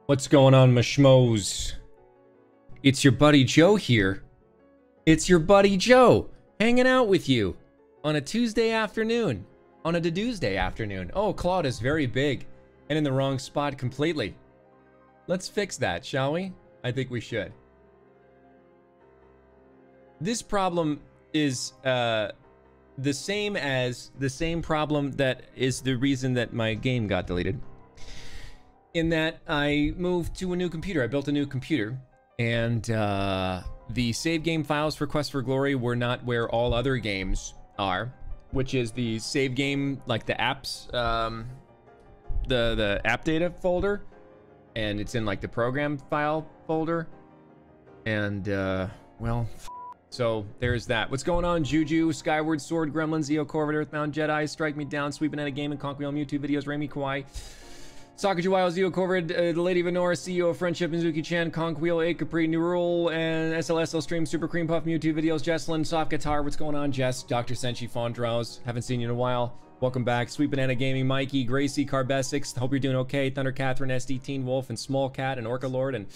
What's going on, Mashmos? It's your buddy Joe here. It's your buddy Joe hanging out with you on a Tuesday afternoon, on a Tuesday afternoon. Oh, Claude is very big and in the wrong spot completely. Let's fix that, shall we? I think we should. This problem is the same problem that is the reason that my game got deleted. In that I moved to a new computer. I built a new computer, and the save game files for Quest for Glory were not where all other games are, which is the save game, like the apps, the app data folder, and it's in like the program file folder, and well, so there's that. What's going on, Juju, Skyward Sword, Gremlin, Zeo, Corvid, Earthbound, Jedi, Strike Me Down, Sweeping at a Game, and Conquer Mewtwo videos, Raimi Kawaii, Sakaji Wild, Zeo, Corvid, the Lady Venora, CEO of Friendship, Mizuki Chan, Conqueel, A Capri, New Rule, and SLSL Stream, Super Cream Puff, Mewtwo videos, Jesslyn, Soft Guitar, what's going on, Jess, Dr. Senshi, Fondrows, haven't seen you in a while. Welcome back, Sweet Banana Gaming, Mikey, Gracie, Carbesix, hope you're doing okay, Thunder Catherine, SD Teen Wolf, and Small Cat, and Orca Lord, and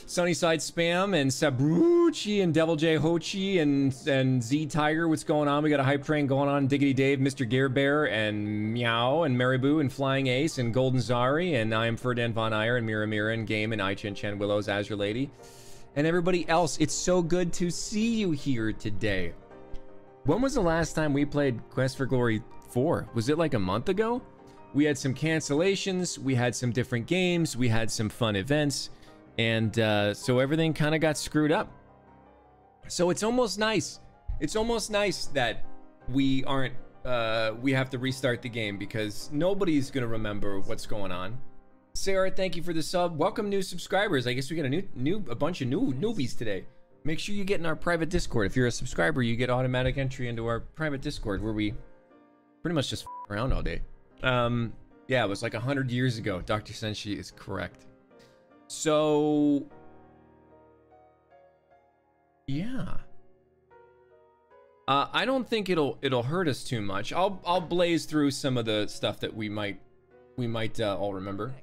Sunnyside Spam, and Sabrucci, and Devil J Hochi, and Z Tiger, what's going on? We got a hype train going on, Diggity Dave, Mr. Gear Bear, and Meow, and Maribou, and Flying Ace, and Golden Zari, and I am Ferdinand Von Iyer, and Mira Mira, and Game, and I Chen Chen Willows, Azure Lady, and everybody else. It's so good to see you here today. When was the last time we played Quest for Glory 4? Was it like a month ago? We had some cancellations, we had some different games, we had some fun events, and so everything kind of got screwed up. So it's almost nice. It's almost nice that we aren't, we have to restart the game because nobody's gonna remember what's going on. Sarah, thank you for the sub. Welcome new subscribers. I guess we got a bunch of newbies today. Make sure you get in our private Discord. If you're a subscriber, you get automatic entry into our private Discord where we pretty much just f around all day. Yeah, it was like 100 years ago. Dr. Senshi is correct. So yeah, I don't think it'll hurt us too much. I'll blaze through some of the stuff that we might all remember.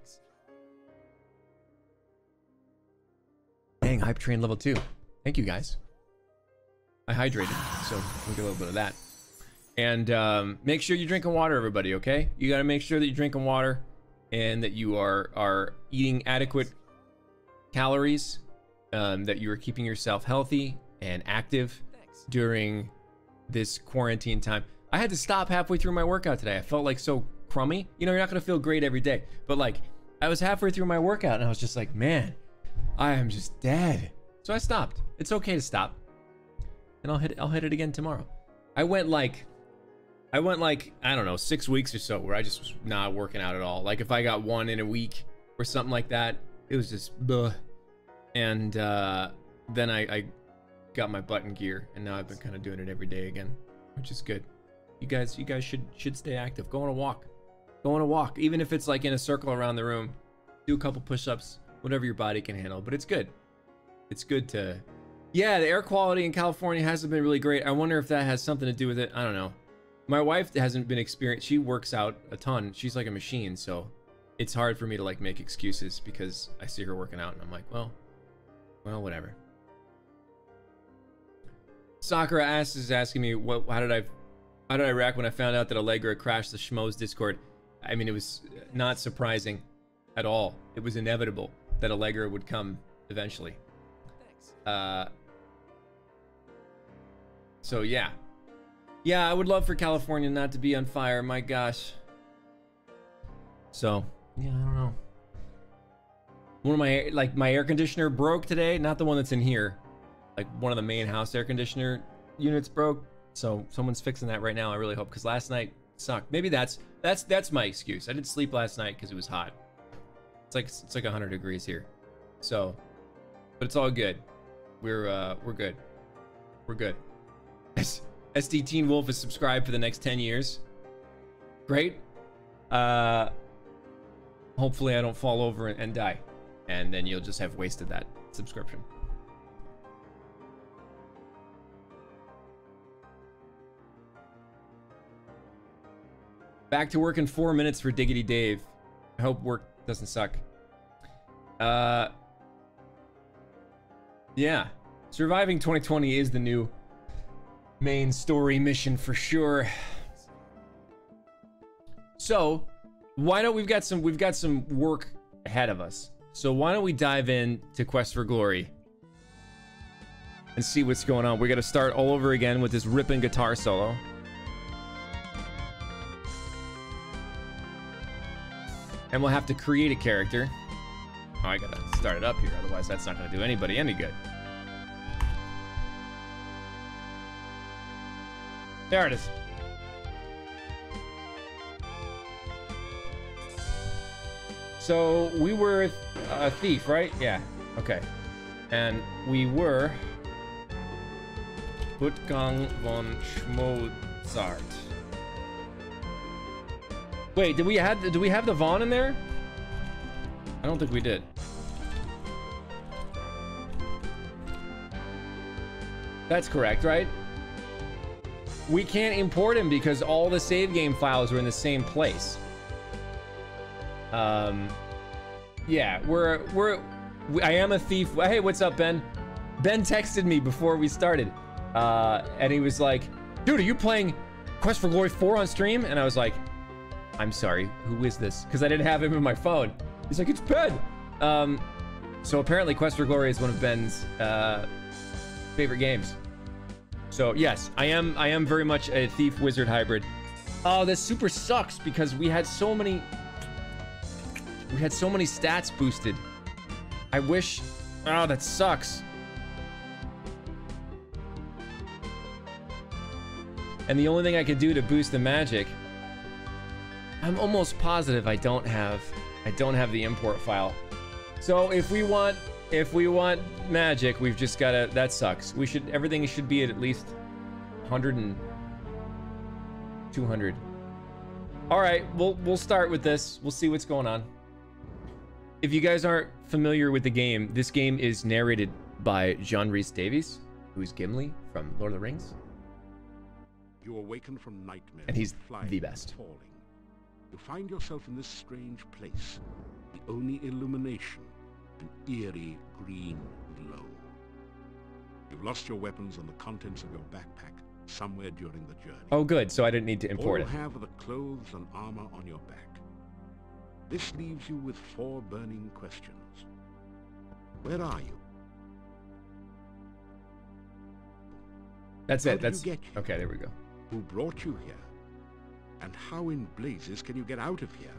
Dang, hype train level 2. Thank you guys. I hydrated, so we'll get a little bit of that. And make sure you're drinking water, everybody. Okay, you got to make sure that you're drinking water and that you are eating adequate calories, that you are keeping yourself healthy and active during this quarantine time. I had to stop halfway through my workout today. I felt like so crummy. You know, you're not gonna feel great every day, but like I was halfway through my workout and I was just like, man, I am just dead. So I stopped. It's okay to stop, and I'll hit it again tomorrow. I went like I don't know, 6 weeks or so where I just was not working out at all. Like if I got one in a week or something like that, it was just bleh. And then I got my butt in gear, and now I've been kind of doing it every day again, which is good. You guys should stay active. Go on a walk. Go on a walk, even if it's like in a circle around the room. Do a couple push-ups, whatever your body can handle. But it's good. It's good to. Yeah, the air quality in California hasn't been really great. I wonder if that has something to do with it. I don't know. My wife hasn't been experienced. She works out a ton. She's like a machine, so it's hard for me to like make excuses because I see her working out and I'm like, well, whatever. Sakura is asking me how did I react when I found out that Allegra crashed the Schmoes Discord. I mean, it was not surprising at all. It was inevitable that Allegra would come eventually. Thanks. So yeah. Yeah, I would love for California not to be on fire. My gosh. So yeah, I don't know. One of my air conditioner broke today. Not the one that's in here. Like one of the main house air conditioner units broke. So someone's fixing that right now. I really hope, because last night sucked. Maybe that's my excuse. I didn't sleep last night because it was hot. It's like 100 degrees here. So, but it's all good. We're good. We're good. SD Teen Wolf is subscribed for the next 10 years. Great. Hopefully I don't fall over and die, and then you'll just have wasted that subscription. Back to work in 4 minutes for Diggity Dave. I hope work doesn't suck. Yeah. Surviving 2020 is the new main story mission for sure. So, why don't we've got some work ahead of us. So why don't we dive in to Quest for Glory and see what's going on. We got to start all over again with this ripping guitar solo. And we'll have to create a character. Oh, I gotta start it up here, otherwise that's not gonna do anybody any good. There it is. So we were a thief, right? Yeah. Okay. And we were Wolfgang von Schmozart. Wait, do we have the Vaughn in there? I don't think we did. That's correct, right? We can't import him because all the save game files are in the same place. Yeah, I am a thief. Hey, what's up, Ben? Ben texted me before we started, and he was like, "Dude, are you playing Quest for Glory 4 on stream?" And I was like, "I'm sorry, who is this?" Because I didn't have him in my phone. He's like, "It's Ben." So apparently, Quest for Glory is one of Ben's favorite games. So yes, I am very much a thief wizard hybrid. Oh, this super sucks because we had so many stats boosted. I wish. Oh, that sucks. And the only thing I could do to boost the magic, I'm almost positive I don't have the import file. So if we want magic, we've just gotta. That sucks. Everything should be at least 100 and 200. All right, we'll start with this. We'll see what's going on. If you guys aren't familiar with the game, this game is narrated by John Rhys Davies, who's Gimli from Lord of the Rings. You awaken from nightmare, and he's the best. Falling. You find yourself in this strange place. The only illumination, an eerie green glow. You've lost your weapons and the contents of your backpack somewhere during the journey. Oh, good. So I didn't need to import it. All you have are the clothes and armor on your back. This leaves you with 4 burning questions. Where are you? That's How it. did you get here? Okay, there we go. Who brought you here? And how in blazes can you get out of here?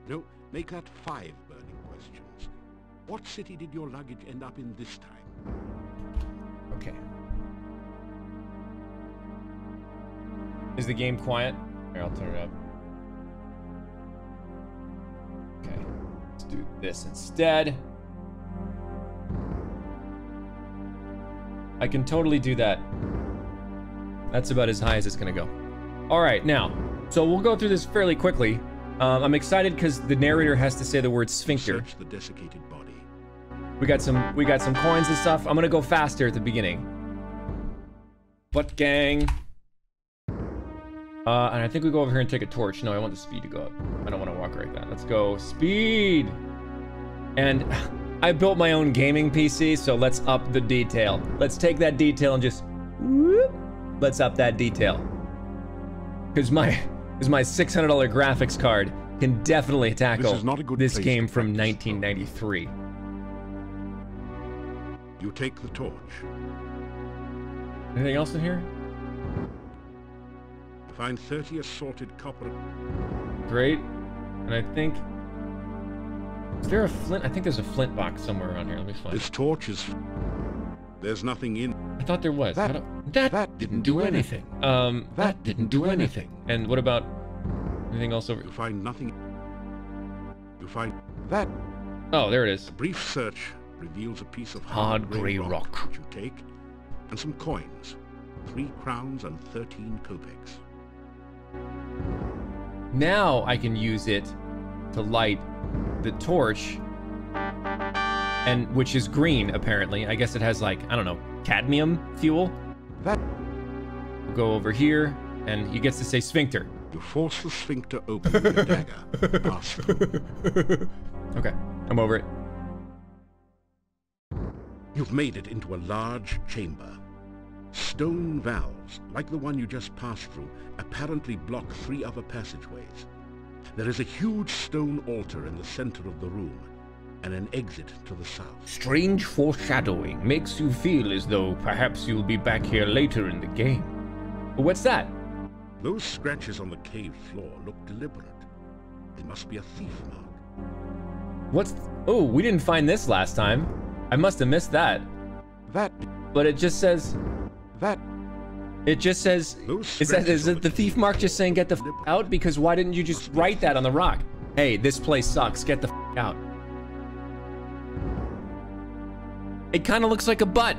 No, make that 5 burning questions. What city did your luggage end up in this time? Okay. Is the game quiet? Here, I'll turn it up. Okay, let's do this instead. I can totally do that. That's about as high as it's gonna go. All right, now, so we'll go through this fairly quickly. I'm excited because the narrator has to say the word sphincter. Search the desiccated body. We got some coins and stuff. I'm gonna go faster at the beginning. What gang? And I think we go over here and take a torch. No, I want the speed to go up. I don't want to walk like that. Let's go speed. And I built my own gaming PC, so let's up the detail. Let's take that detail and just whoop, let's up that detail. Because my $600 graphics card can definitely tackle this game from 1993. You take the torch. Anything else in here? Find 30 assorted copper. Great. And I think... Is there a flint? I think there's a flint box somewhere around here. Let me find it. This torch is... There's nothing in... I thought there was. That didn't do anything. That didn't do anything. And what about... anything else over... You find nothing... You find... That... Oh, there it is. A brief search reveals a piece of hard grey rock. Which you take, and some coins. 3 crowns and 13 kopecks. Now I can use it to light the torch, and which is green apparently. I guess it has like, I don't know, cadmium fuel. We'll go over here, and he gets to say sphincter. You force the sphincter open with your dagger. Pass through. Okay, I'm over it. You've made it into a large chamber. Stone valves, like the one you just passed through, apparently block 3 other passageways. There is a huge stone altar in the center of the room, and an exit to the south. Strange foreshadowing makes you feel as though perhaps you'll be back here later in the game. What's that? Those scratches on the cave floor look deliberate. They must be a thief mark. What's... Oh, we didn't find this last time. I must have missed that. But it just says... It just says... Is it the thief mark just saying get the f out? Because why didn't you just write that on the rock? Hey, this place sucks. Get the f out. It kind of looks like a butt.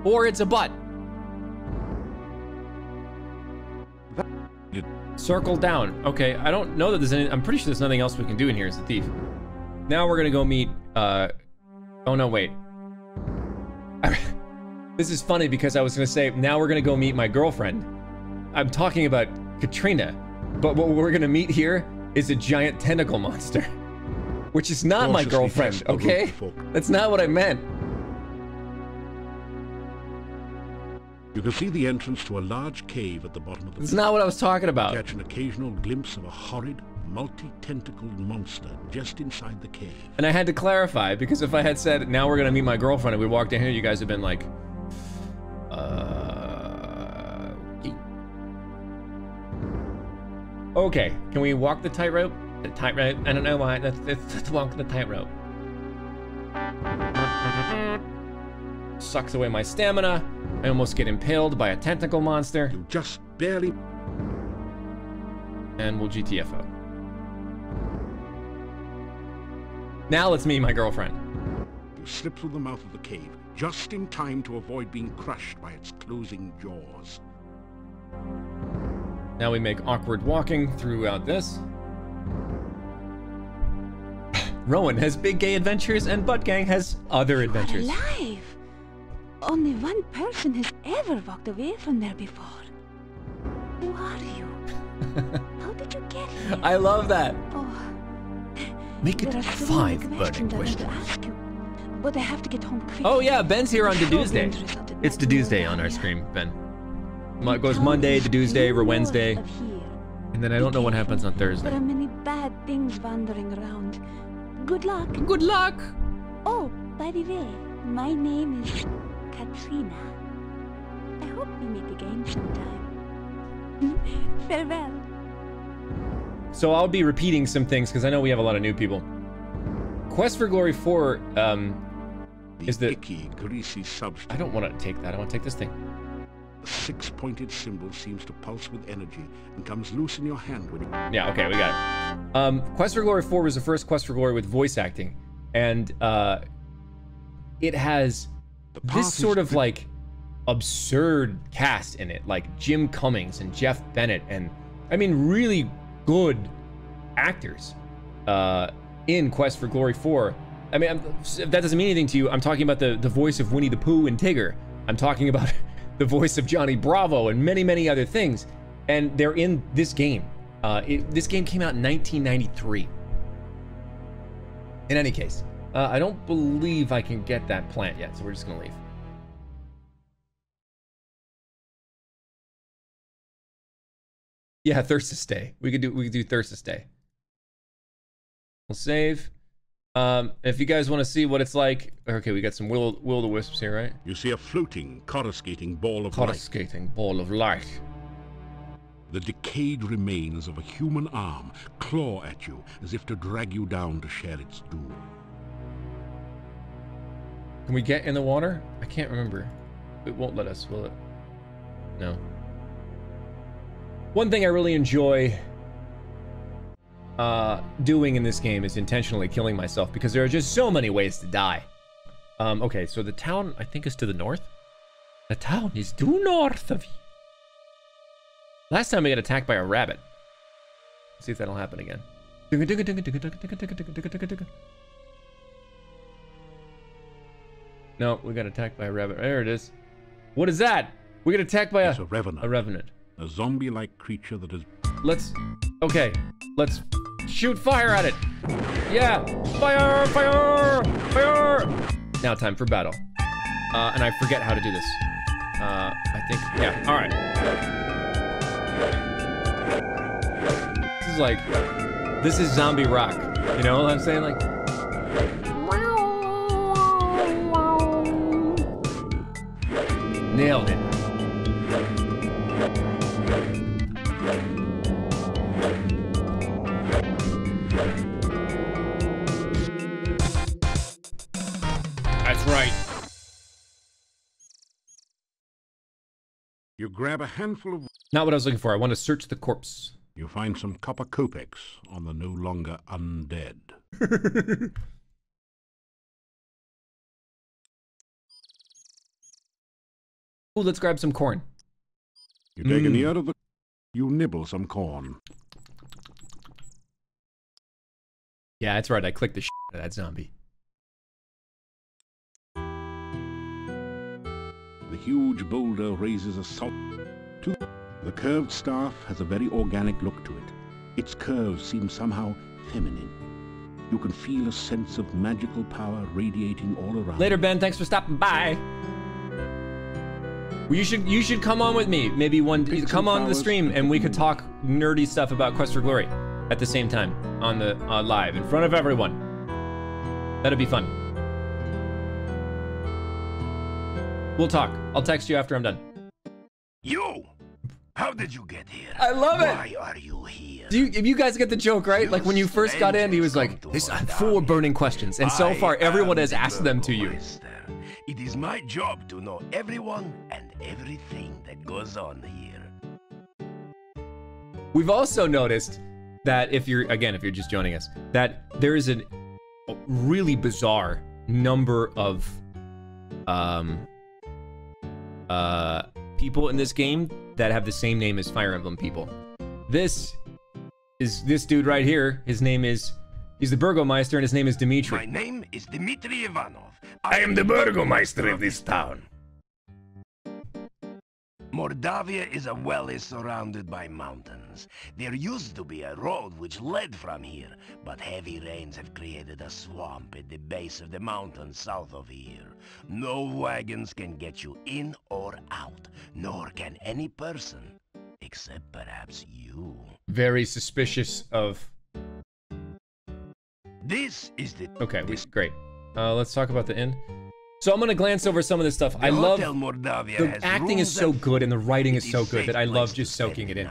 Or it's a butt. Circle down. Okay, I don't know that there's any... I'm pretty sure there's nothing else we can do in here as a thief. Now we're gonna go meet... Oh no, wait. This is funny because I was gonna say, now we're gonna go meet my girlfriend. I'm talking about Katrina. But what we're gonna meet here is a giant tentacle monster. Which is not my girlfriend, okay? That's not what I meant. You can see the entrance to a large cave at the bottom of the... That's not what I was talking about. Catch an occasional glimpse of a horrid, multi-tentacled monster just inside the cave. And I had to clarify, because if I had said, now we're gonna meet my girlfriend, and we walked in here, you guys have been like... Okay, can we walk the tightrope? The tightrope? I don't know why. Let's walk the tightrope. Sucks away my stamina. I almost get impaled by a tentacle monster. You just barely... And we'll GTFO. Now let's meet my girlfriend. You slip through the mouth of the cave, just in time to avoid being crushed by its closing jaws. Now we make awkward walking throughout this. Rowan has big gay adventures and Butt Gang has other adventures. You are alive! Only one person has ever walked away from there before. Who are you? How did you get here? I love that. Oh, Make it 5 burning questions. Ask you, but I have to get home quickly. Oh yeah, Ben's here on Tuesday. It's Tuesday on our stream, Ben. It goes Monday to Tuesday or Wednesday. And then I don't know what happens on Thursday. There are many bad things wandering around. Good luck. Good luck. Oh, by the way, my name is Katrina. I hope we meet again sometime. Farewell. So I'll be repeating some things because I know we have a lot of new people. Quest for Glory 4 is the icky, greasy substance. I don't want to take that. I want to take this thing. The 6-pointed symbol seems to pulse with energy and comes loose in your hand when you... Yeah, okay, we got it. Quest for Glory 4 was the first Quest for Glory with voice acting. And it has this sort of like absurd cast in it, like Jim Cummings and Jeff Bennett, and I mean really good actors in Quest for Glory 4. I mean, if that doesn't mean anything to you, I'm talking about the voice of Winnie the Pooh and Tigger. I'm talking about the voice of Johnny Bravo and many, many other things. And they're in this game. This game came out in 1993. In any case, I don't believe I can get that plant yet, so we're just gonna leave. Yeah, Thirst to Stay. We could do Thirst to Stay. We'll save. If you guys want to see what it's like, okay, we got some will-o'-the-wisps here, right? You see a floating, coruscating ball of light. Coruscating ball of light. The decayed remains of a human arm claw at you as if to drag you down to share its doom. Can we get in the water? I can't remember. It won't let us, will it? No. One thing I really enjoy doing in this game is intentionally killing myself because there are just so many ways to die. Okay, so the town, I think, is to the north. The town is due north of you. Last time we got attacked by a rabbit. Let's see if that'll happen again. No, we got attacked by a rabbit. There it is. What is that? We got attacked by a revenant. A revenant. A zombie-like creature that is... Okay, let's shoot fire at it. Yeah, fire, fire, fire. Now time for battle. And I forget how to do this. I think, yeah, all right. This is zombie rock. You know what I'm saying? Like, nailed it. That's right. You grab a handful of... Not what I was looking for. I want to search the corpse. You find some copper kopecks on the no longer undead. Ooh, let's grab some corn. You take an ear of the... You nibble some corn. Yeah, that's right. I clicked the shit out of that zombie. The huge boulder raises a salt to the curved staff has a very organic look to it. Its curves seem somehow feminine. You can feel a sense of magical power radiating all around. Later, Ben. Thanks for stopping by. Well, you should come on with me. Maybe come on the stream and we could talk nerdy stuff about Quest for Glory at the same time on the live in front of everyone. That'd be fun. We'll talk. I'll text you after I'm done. You! How did you get here? I love it! Why are you here? If you guys get the joke, right? Like when you first got in, he was like, "There's 4 burning questions," and so far everyone has asked them to you. It is my job to know everyone and everything that goes on here. We've also noticed that if you're just joining us, that there is a really bizarre number of people in this game that have the same name as Fire Emblem people. This is this dude right here. His name is, he's the Burgomeister and his name is Dimitri. My name is Dmitry Ivanov. I am the Burgomeister of this town. Mordavia is a valley surrounded by mountains. There used to be a road which led from here, but heavy rains have created a swamp at the base of the mountain south of here. No wagons can get you in or out, nor can any person, except perhaps you. Very suspicious of... This is the... Okay, great. Let's talk about the inn. So I'm gonna glance over some of this stuff. I love the acting is so good and the writing is so good that I love just soaking it in.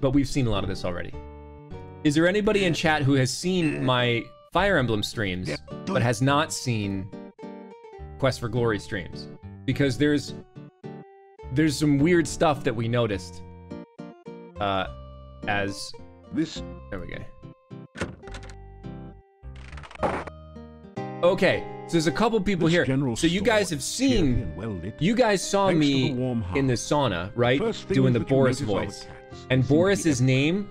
But we've seen a lot of this already. Is there anybody in chat who has seen my Fire Emblem streams but has not seen Quest for Glory streams? Because there's some weird stuff that we noticed. As this, there we go. Okay, so there's a couple people here. So you guys have seen, you guys saw me in the sauna, right? Doing the Boris voice. And Boris's name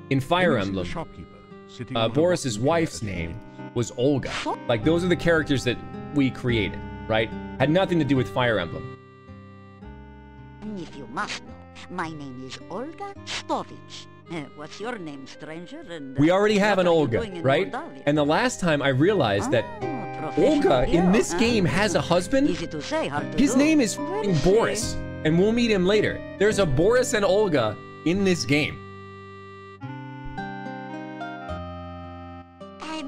in Fire Emblem, Boris's wife's name was Olga. Like those are the characters that we created, right? Had nothing to do with Fire Emblem. If you must know, my name is Olga Stovich. What's your name, stranger? And we already have an Olga, right? And the last time I realized that Olga in this game has a husband. Easy to say, hard to His do. name is Boris, and we'll meet him later. There's a Boris and Olga in this game. Let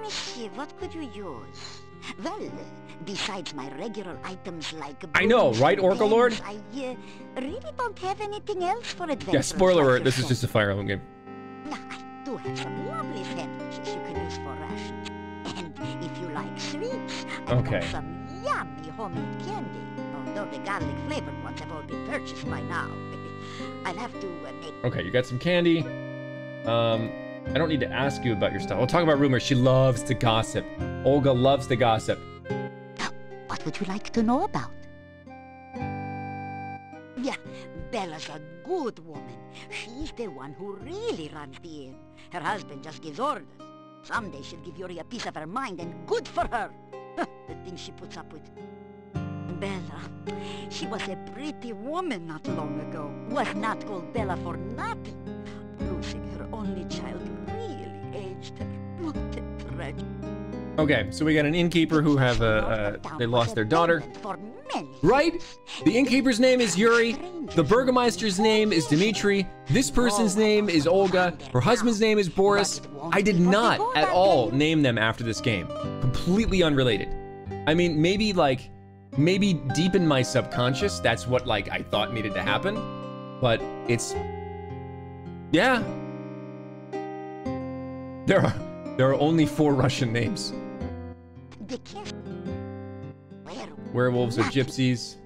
me see, what could you use? Well, besides my regular items like... I know, right, Orca Lord? I really don't have anything else for adventure. Yeah, spoiler alert, this is just a Fire Emblem game. I do have some lovely sandwiches you can use for rations. And if you like sweets, I've got some yummy homemade candy. Although the garlic flavored ones have all been purchased by now. I'll have to make... Okay, you got some candy. I don't need to ask you about your stuff. We'll talk about rumors. She loves to gossip. Olga loves to gossip. What would you like to know about? Yeah, Bella's a good woman. She's the one who really runs the inn. Her husband just gives orders. Someday she'll give Yuri a piece of her mind, and good for her. The things she puts up with. Bella, she was a pretty woman not long ago. Was not called Bella for nothing. Losing her only child Master, what a treasure. Okay, so we got an innkeeper who have they lost their daughter. Right? The innkeeper's name is Yuri. The burgomeister's name is Dmitri. This person's name is Olga. Her husband's name is Boris. I did not at all name them after this game. Completely unrelated. I mean, maybe deep in my subconscious, that's what like I thought needed to happen. But it's, yeah. There are only 4 Russian names. Werewolves are gypsies.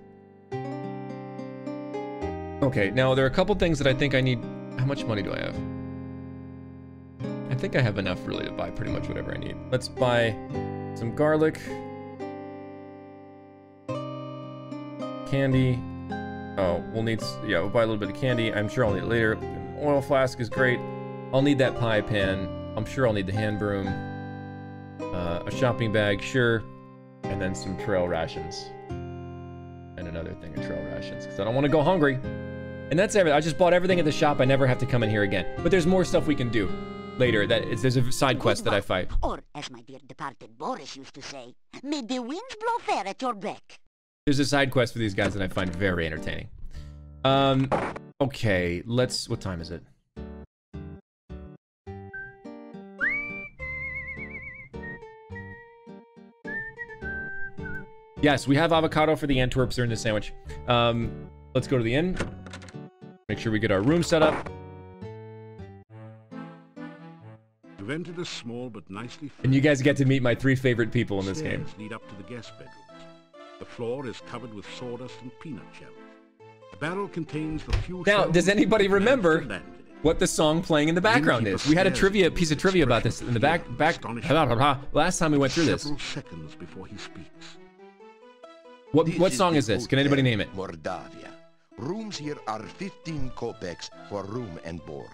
Okay, now there are a couple things that I think I need. How much money do I have? I think I have enough really to buy pretty much whatever I need. Let's buy some garlic. Candy. Oh, we'll need, yeah, we'll buy a little bit of candy. I'm sure I'll need it later. An oil flask is great. I'll need that pie pan. I'm sure I'll need the hand broom. A shopping bag, sure. And then some trail rations. And another thing of trail rations, because I don't want to go hungry. And that's everything. I just bought everything at the shop. I never have to come in here again. But there's more stuff we can do later. There's a side quest that I fight. Or, as my dear departed Boris used to say, may the winds blow fair at your beck. There's a side quest for these guys that I find very entertaining. Okay, what time is it? Yes, we have avocado for the Antwerps in the sandwich. Let's go to the inn. Make sure we get our room set up. You've entered a small but nicely furnished. And you guys get to meet my 3 favorite people in this game. Stairs lead up to the guest bedrooms. The floor is covered with sawdust and peanut shells. The barrel contains the fuel. Now, does anybody remember what the song playing in the background is? We had a piece of trivia about this in the back last time we went through this. Several seconds before he speaks. What song is this? Can anybody name it? Mordavia. Rooms here are 15 kopecks for room and board.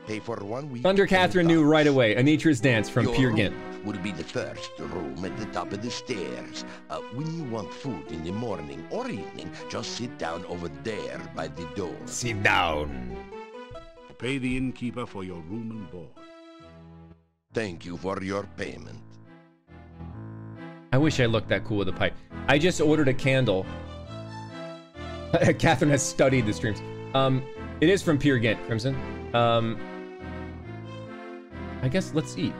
Pay for 1 week. Thunder Catherine knew right away. Anitra's Dance from Peer Gynt. Will be the first room at the top of the stairs. When you want food in the morning or evening, just sit down over there by the door. Sit down. Pay the innkeeper for your room and board. Thank you for your payment. I wish I looked that cool with a pipe. I just ordered a candle. Catherine has studied the streams. It is from Peer Gynt, Crimson. I guess let's eat.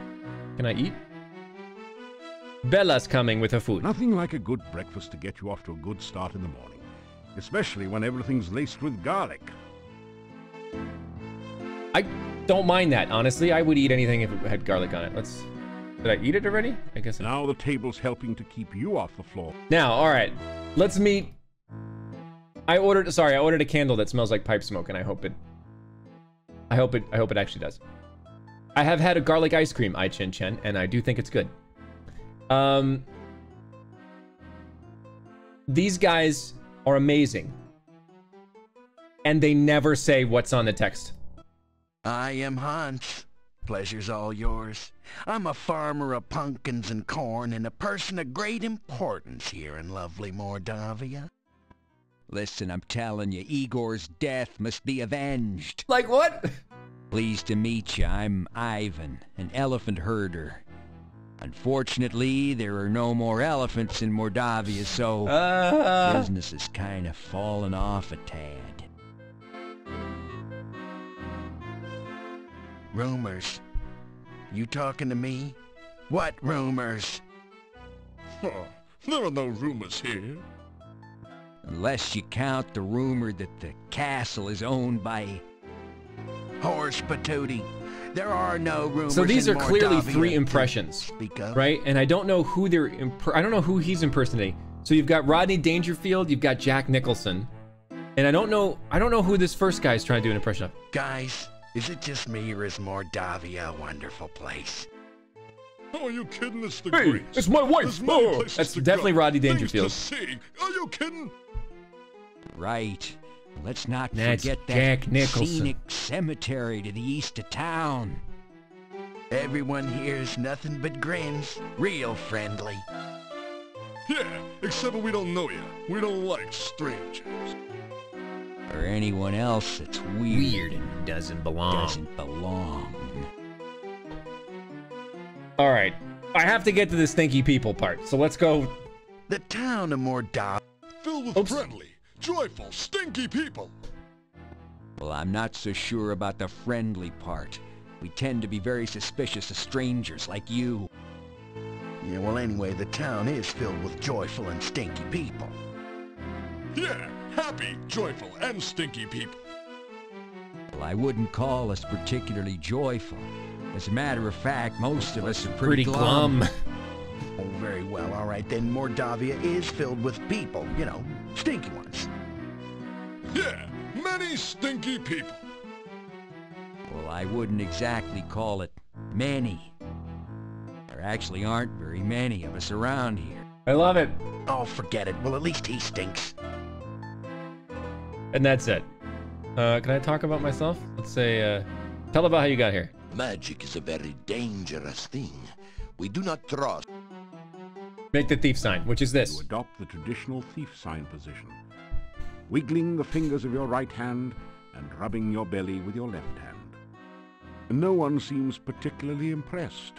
Can I eat? Bella's coming with her food. Nothing like a good breakfast to get you off to a good start in the morning. Especially when everything's laced with garlic. I don't mind that, honestly. I would eat anything if it had garlic on it. Did I eat it already? I guess. Now the table's helping to keep you off the floor. Now, all right. Let's meet. I ordered a candle that smells like pipe smoke, and I hope it actually does. I have had a garlic ice cream, I Chen Chen, and I do think it's good. These guys are amazing. And they never say what's on the text. I am Hans. Pleasure's all yours. I'm a farmer of pumpkins and corn and a person of great importance here in lovely Mordavia. Listen, I'm telling you, Igor's death must be avenged. Like what? Pleased to meet you. I'm Ivan, an elephant herder. Unfortunately, there are no more elephants in Mordavia, so business has kind of fallen off a tad. Rumors. You talking to me? What rumors? Oh, there are no rumors here. Unless you count the rumor that the castle is owned by... Horse patootie. There are no rumors. So these in are clearly Mordavia 3 to impressions, speak of. right? And I don't know who I don't know who he's impersonating. So you've got Rodney Dangerfield, you've got Jack Nicholson, and I don't know who this first guy is trying to do an impression of. Guys, is it just me or is Mordavia a wonderful place? Oh, are you kidding? It's the Hey, Greece. it's my wife. There's many Oh, places that's to definitely go. Rodney Things Dangerfield. to see. Are you kidding? Right. Let's not That's forget Jack that Nicholson. scenic cemetery to the east of town. Everyone here's nothing but grins. Real friendly. Yeah, except we don't know you. We don't like strangers. Or anyone else that's weird and doesn't belong. doesn't belong. All right. I have to get to the stinky people part, so let's go. The town of Mordor, Filled with friendly, joyful, stinky people. Well, I'm not so sure about the friendly part. We tend to be very suspicious of strangers like you. Yeah, well, anyway, the town is filled with joyful and stinky people. Yeah, happy, joyful, and stinky people. Well, I wouldn't call us particularly joyful. As a matter of fact, most of us are pretty glum. Oh, very well. All right, then Mordavia is filled with people. You know, stinky ones. Yeah, many stinky people. Well, I wouldn't exactly call it many. There actually aren't very many of us around here. I love it. Oh, forget it. Well, at least he stinks. And that's it. Can I talk about myself? Let's say, tell about how you got here. Magic is a very dangerous thing. We do not trust. Make the thief sign, which is You this. adopt the traditional thief sign position, wiggling the fingers of your right hand and rubbing your belly with your left hand. No one seems particularly impressed.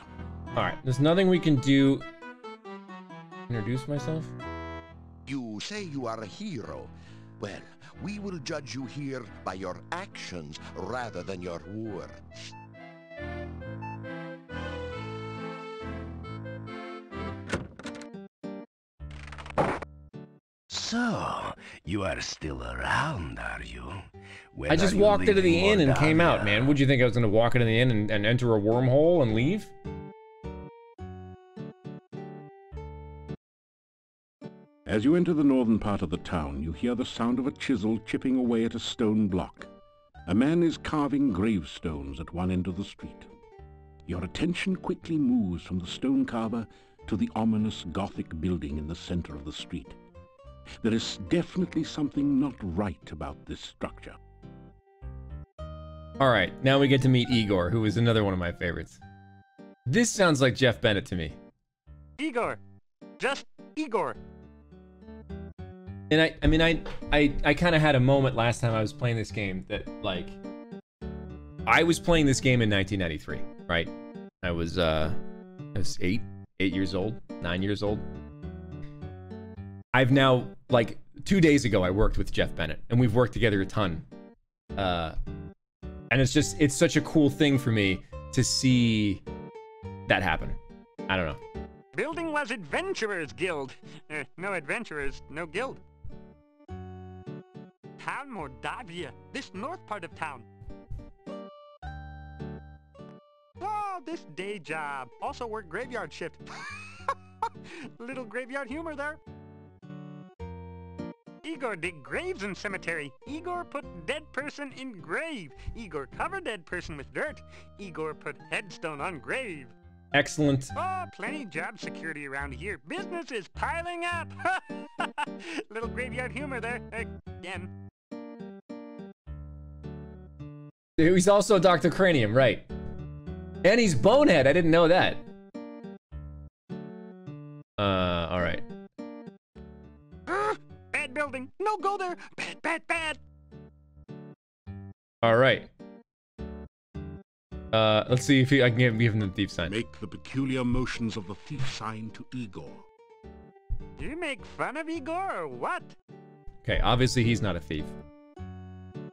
All right, there's nothing we can do. Introduce myself? You say you are a hero. Well, we will judge you here by your actions rather than your words. So, you are still around, are you? When I just are you walked into the leaving inn and came out, Mordavia? man. Would you think I was gonna walk into the inn and enter a wormhole and leave? As you enter the northern part of the town, you hear the sound of a chisel chipping away at a stone block. A man is carving gravestones at one end of the street. Your attention quickly moves from the stone carver to the ominous Gothic building in the center of the street. There is definitely something not right about this structure. All right, now we get to meet Igor, who is another one of my favorites. This sounds like Jeff Bennett to me. Igor. Just Igor. And I kind of had a moment last time I was playing this game that, like, I was playing this game in 1993, right? I was 8 years old, 9 years old. I've now, like, 2 days ago, I worked with Jeff Bennett, and we've worked together a ton. And it's such a cool thing for me to see that happen. I don't know. Building was Adventurers Guild. No adventurers, no guild. Town Mordavia, this north part of town. Oh, this day job. Also work graveyard shift. Little graveyard humor there. Igor dig graves in cemetery. Igor put dead person in grave. Igor cover dead person with dirt. Igor put headstone on grave. Excellent. Oh, plenty job security around here. Business is piling up. Little graveyard humor there. Again. He's also Dr. Cranium, right? And he's Bonehead. I didn't know that. All right. Bad building. No go there. Bad, bad, bad. All right. Let's see if I can give him the thief sign. Make the peculiar motions of the thief sign to Igor. You make fun of Igor or what? Okay, obviously he's not a thief.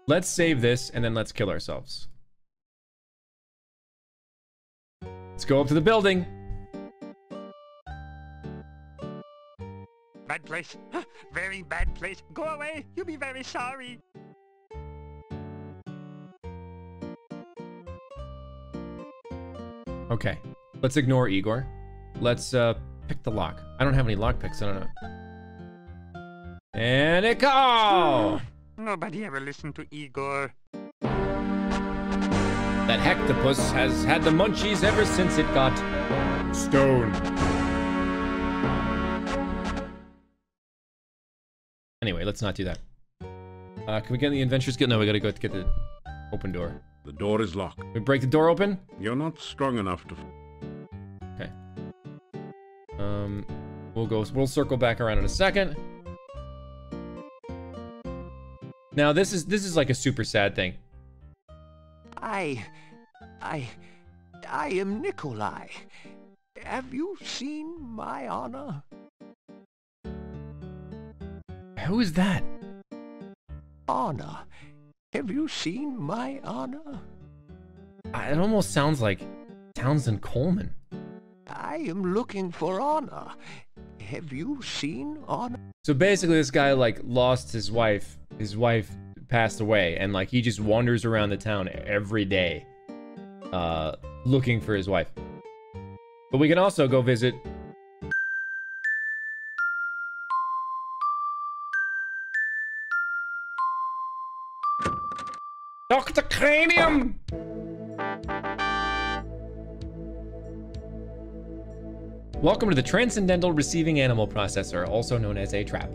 Let's save this and then let's kill ourselves. Let's go up to the building. Bad place. Very bad place. Go away. You'll be very sorry. Okay, let's ignore Igor. Let's pick the lock. I don't have any lock picks, I don't know. And it go! Nobody ever listened to Igor. That hectopus has had the munchies ever since it got stoned. Anyway, let's not do that. Can we get in the Adventurers Guild? No, we gotta go to get the open door. The door is locked. We break the door open? You're not strong enough to... Okay. We'll circle back around in a second. Now this is like a super sad thing. I am Nikolai. Have you seen my honor? Who is that? Honor. Have you seen my honor? It almost sounds like Townsend Coleman. I am looking for honor. Have you seen honor? So basically this guy like lost his wife. His wife passed away and like he just wanders around the town every day looking for his wife. But we can also go visit Dr. Cranium! Welcome to the Transcendental Receiving Animal Processor, also known as a trap.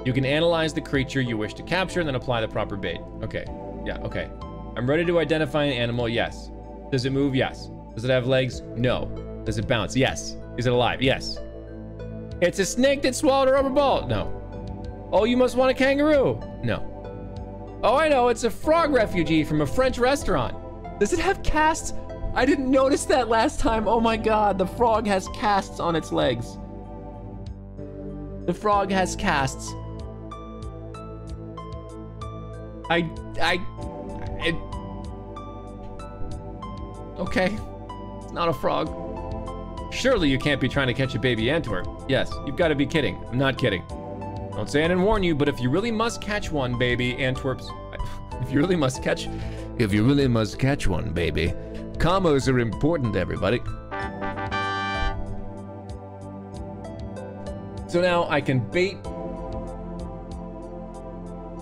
You can analyze the creature you wish to capture and then apply the proper bait. Okay, yeah, okay. I'm ready to identify an animal, yes. Does it move? Yes. Does it have legs? No. Does it bounce? Yes. Is it alive? Yes. It's a snake that swallowed a rubber ball. No. Oh, you must want a kangaroo. No. Oh, I know, it's a frog refugee from a French restaurant. Does it have casts? I didn't notice that last time. Oh my god, the frog has casts on its legs. The frog has casts. Okay, it's not a frog. Surely you can't be trying to catch a baby Antwerp. Yes, you've got to be kidding. I'm not kidding. Don't say I didn't warn you, but if you really must catch one, baby, Antwerp's... If you really must catch one, baby. Combos are important, everybody. So now I can bait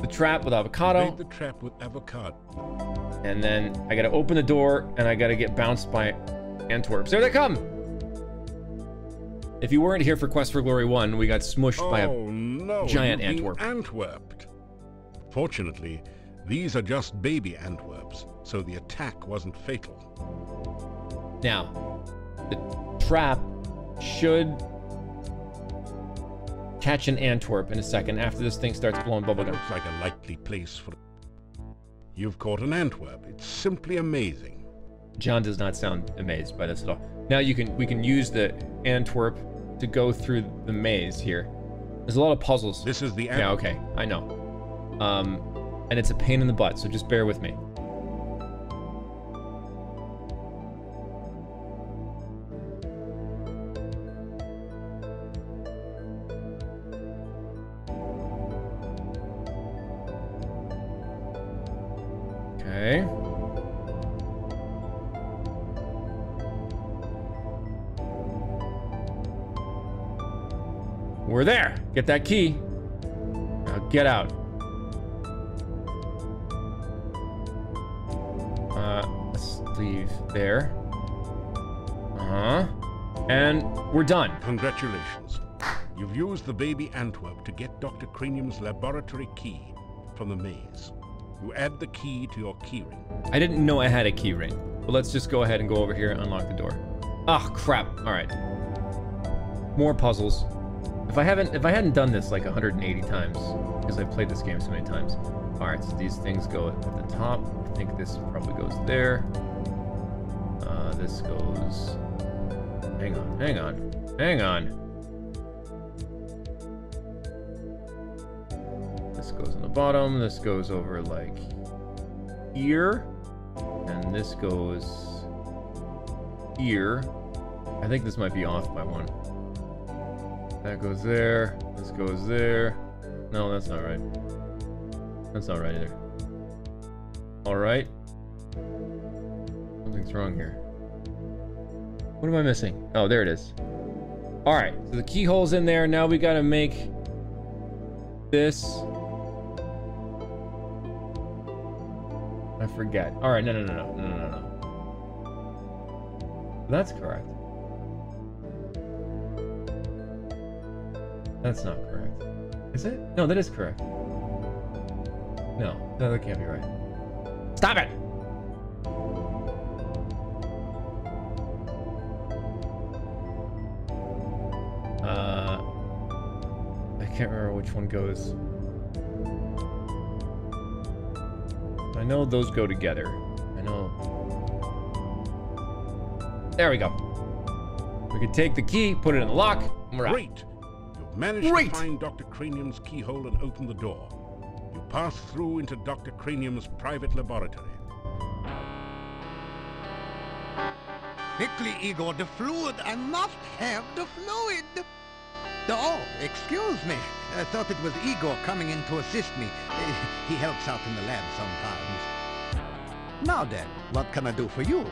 the trap with avocado. Bait the trap with avocado. And then I gotta open the door and I gotta get bounced by Antwerps. There they come! If you weren't here for Quest for Glory 1, we got smushed by a giant Antwerp. Antwerped. Fortunately, these are just baby Antwerps, so the attack wasn't fatal. Now, the trap should catch an Antwerp in a second after this thing starts blowing bubblegum. Looks like a likely place for... You've caught an Antwerp. It's simply amazing. John does not sound amazed by this at all. Now we can use the Antwerp to go through the maze here. There's a lot of puzzles. This is the Yeah, okay, I know. And it's a pain in the butt, so just bear with me. Okay. We're there. Get that key. Now get out. Let's leave there. And we're done. Congratulations. You've used the baby Antwerp to get Dr. Cranium's laboratory key from the maze. You add the key to your keyring. I didn't know I had a keyring, but let's just go ahead and go over here and unlock the door. Ah, crap. All right. More puzzles. If I hadn't done this like 180 times, because I've played this game so many times. All right, so these things go at the top. I think this probably goes there. This goes... Hang on. This goes on the bottom. This goes over like here. And this goes here. I think this might be off by one. That goes there. This goes there. No, that's not right. That's not right either. All right. Something's wrong here. What am I missing? Oh, there it is. All right, so the keyhole's in there. Now we gotta make this. I forget. All right, no. That's correct. That's not correct. Is it? No, that is correct. No, that can't be right. Stop it! I can't remember which one goes. I know those go together. I know. There we go. We can take the key, put it in the lock, and we're out. Great! You've managed to find Dr. Cranium's keyhole and open the door. You pass through into Dr. Cranium's private laboratory. Quickly, Igor, the fluid. I must have the fluid. Oh, excuse me. I thought it was Igor coming in to assist me. He helps out in the lab sometimes. Now then, what can I do for you?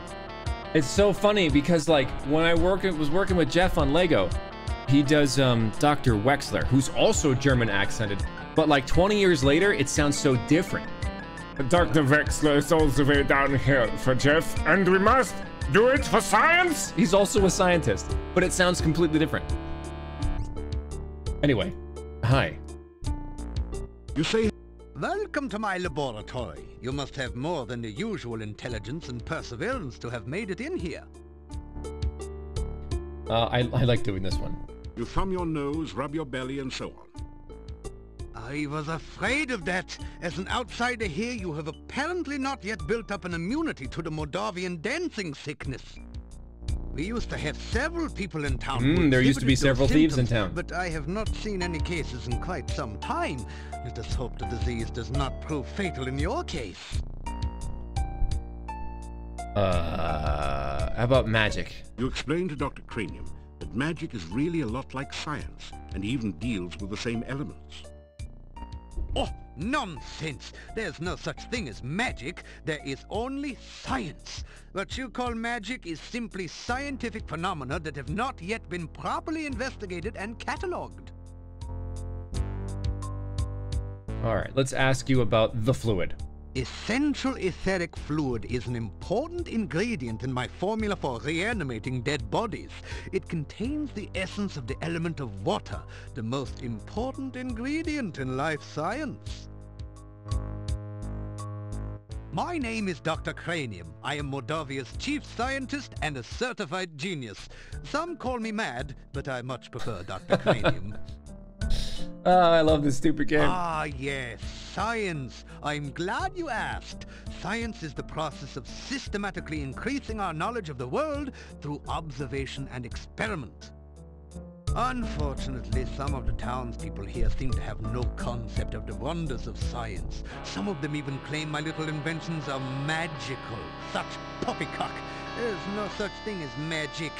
It's so funny because, like, when I was working with Jeff on Lego, he does Dr. Wexler, who's also German accented, but like 20 years later, it sounds so different. Dr. Wexler is all the way down here for Jeff, and we must do it for science? He's also a scientist, but it sounds completely different. Anyway, hi. You say... Welcome to my laboratory. You must have more than the usual intelligence and perseverance to have made it in here. I like doing this one. You thumb your nose, rub your belly, and so on. I was afraid of that. As an outsider here, you have apparently not yet built up an immunity to the Moldavian dancing sickness. We used to have several people in town. There used to be several thieves in town. But I have not seen any cases in quite some time. Let us hope the disease does not prove fatal in your case. How about magic? You explain to Dr. Cranium that magic is really a lot like science, and even deals with the same elements. Oh, nonsense! There's no such thing as magic. There is only science. What you call magic is simply scientific phenomena that have not yet been properly investigated and catalogued. All right, let's ask you about the fluid. Essential etheric fluid is an important ingredient in my formula for reanimating dead bodies. It contains the essence of the element of water, the most important ingredient in life science. My name is Dr. Cranium. I am Moldavia's chief scientist and a certified genius. Some call me mad, but I much prefer Dr. Cranium. Oh, I love this stupid game. Ah, yes, science. I'm glad you asked. Science is the process of systematically increasing our knowledge of the world through observation and experiment. Unfortunately, some of the townspeople here seem to have no concept of the wonders of science. Some of them even claim my little inventions are magical. Such poppycock. There's no such thing as magic.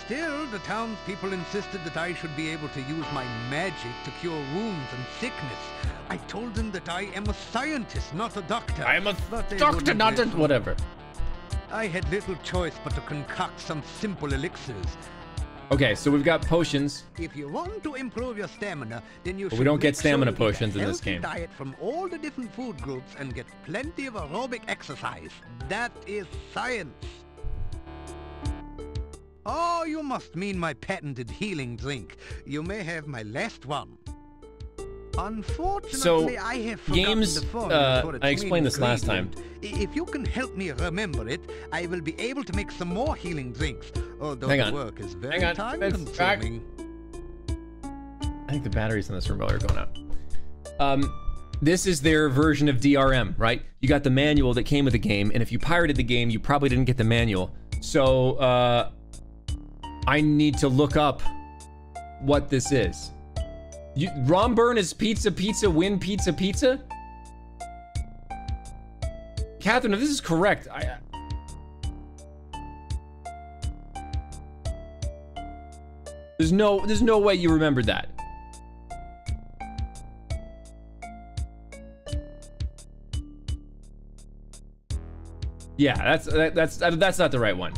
Still, the townspeople insisted that I should be able to use my magic to cure wounds and sickness. I told them that I am a scientist, not a doctor. I am a doctor, not a whatever. I had little choice but to concoct some simple elixirs. Okay, so we've got potions. If you want to improve your stamina, then you should we don't get stamina sure to eat potions a in this healthy game. Diet from all the different food groups and get plenty of aerobic exercise. That is science. Oh, you must mean my patented healing drink. You may have my last one. Unfortunately, I have forgotten the formula for its I explained this last time. If you can help me remember it, I will be able to make some more healing drinks. Although the work is very time-consuming. I think the batteries in this remote are going out. This is their version of DRM, right? You got the manual that came with the game, and if you pirated the game, you probably didn't get the manual. So, I need to look up what this is. Romburn is pizza, pizza, win, pizza, pizza? Catherine, if this is correct, there's no way you remembered that. Yeah, that's not the right one.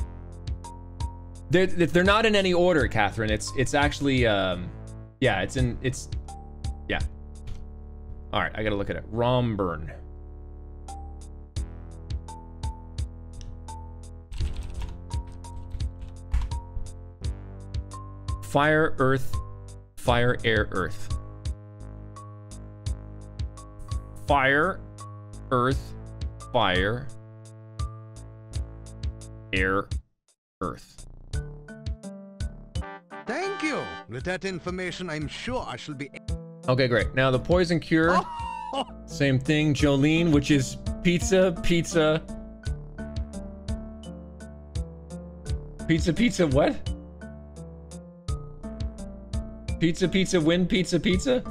They're not in any order, Catherine. It's actually yeah, yeah. All right, I gotta look at it. Romburn. Fire, earth, fire, air, earth. Fire, earth, fire, air, earth. Thank you. With that information, I'm sure I shall be... Okay, great. Now the poison cure. Same thing. Jolene, which is pizza, pizza. Pizza, pizza, what? Pizza, pizza, win, pizza, pizza?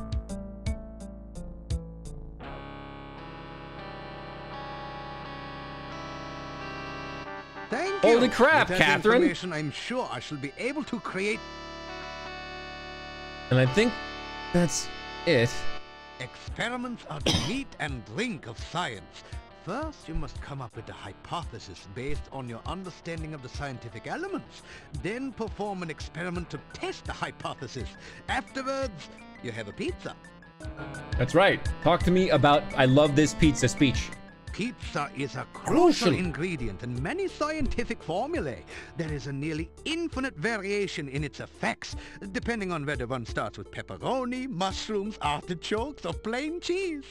Thank Holy you. crap, With that Catherine! information, I'm sure I shall be able to create And I think that's it. experiments are the meat and drink of science. First, you must come up with a hypothesis based on your understanding of the scientific elements. Then perform an experiment to test the hypothesis. Afterwards, you have a pizza. That's right. Talk to me about I love this pizza speech. Pizza is a crucial ingredient in many scientific formulae. There is a nearly infinite variation in its effects, depending on whether one starts with pepperoni, mushrooms, artichokes, or plain cheese.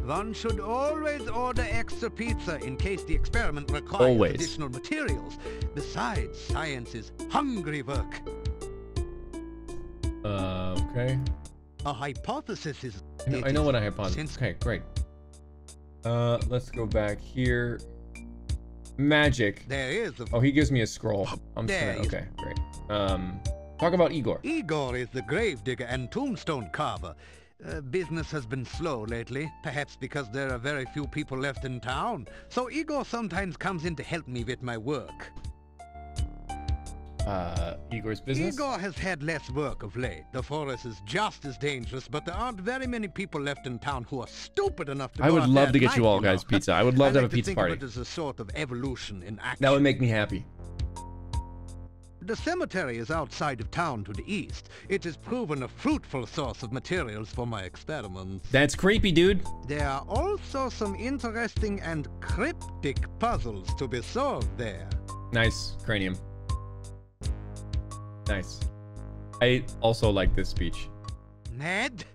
One should always order extra pizza in case the experiment requires additional materials. Besides, science is hungry work. Okay. A hypothesis is... I know what a hypothesis. Okay, great. Let's go back here. Magic. There is a... Oh, he gives me a scroll. I'm just There gonna... Okay, great. Talk about Igor. Igor is the gravedigger and tombstone carver. Business has been slow lately, perhaps because there are very few people left in town. So Igor sometimes comes in to help me with my work. Igor's business? Igor has had less work of late. The forest is just as dangerous, but there aren't very many people left in town who are stupid enough to I go would out love there to get at you night, all know. guys pizza. I would love to have a like pizza think party. of it as a sort of evolution in action. That would make me happy. The cemetery is outside of town to the east. It has proven a fruitful source of materials for my experiments. That's creepy, dude. There are also some interesting and cryptic puzzles to be solved there. Nice cranium. Nice. I also like this speech. Mad?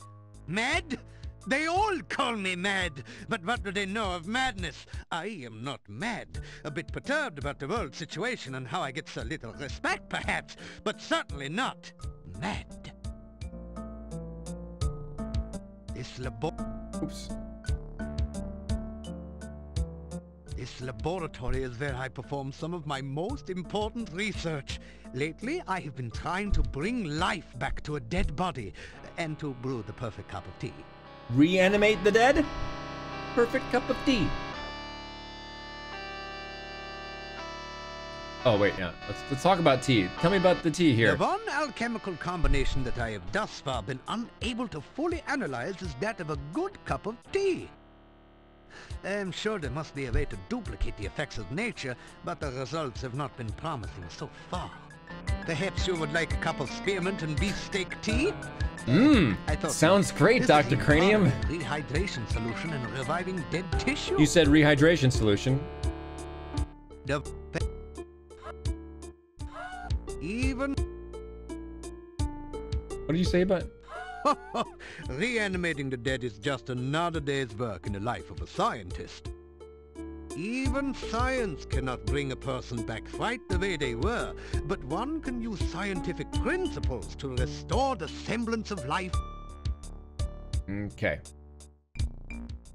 Mad? They all call me mad, but what do they know of madness? I am not mad. A bit perturbed about the world situation and how I get so little respect, perhaps, but certainly not mad. This laboratory is where I perform some of my most important research. Lately, I have been trying to bring life back to a dead body and to brew the perfect cup of tea. Reanimate the dead? Perfect cup of tea. Oh wait, yeah. Let's talk about tea. Tell me about the tea here. The one alchemical combination that I have thus far been unable to fully analyze is that of a good cup of tea. I'm sure there must be a way to duplicate the effects of nature, but the results have not been promising so far. Perhaps you would like a cup of spearmint and beefsteak tea? Sounds great, Dr. Cranium. Rehydration solution and reviving dead tissue. You said rehydration solution. Even... What did you say about... Reanimating the dead is just another day's work in the life of a scientist. Even science cannot bring a person back right the way they were, but one can use scientific principles to restore the semblance of life. Okay.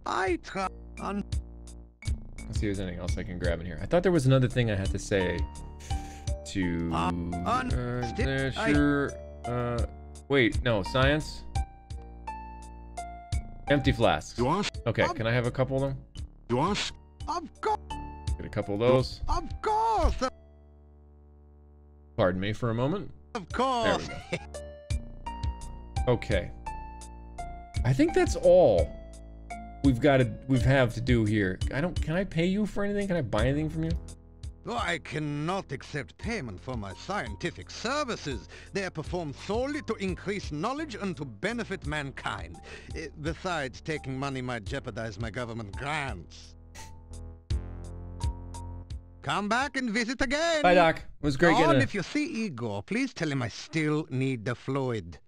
I try on... Let's see if there's anything else I can grab in here. I thought there was another thing I had to say to... sure. Wait, no, science? Empty flasks. You ask? Okay, can I have a couple of them? You ask? Of course. Get a couple of those. Of course. Pardon me for a moment. Of course. There we go. Okay. I think that's all we have to do here. Can I pay you for anything? Can I buy anything from you? Oh, I cannot accept payment for my scientific services. They are performed solely to increase knowledge and to benefit mankind. Besides, taking money might jeopardize my government grants. Come back and visit again. Bye, Doc. It was great getting And if you see Igor, please tell him I still need the fluid.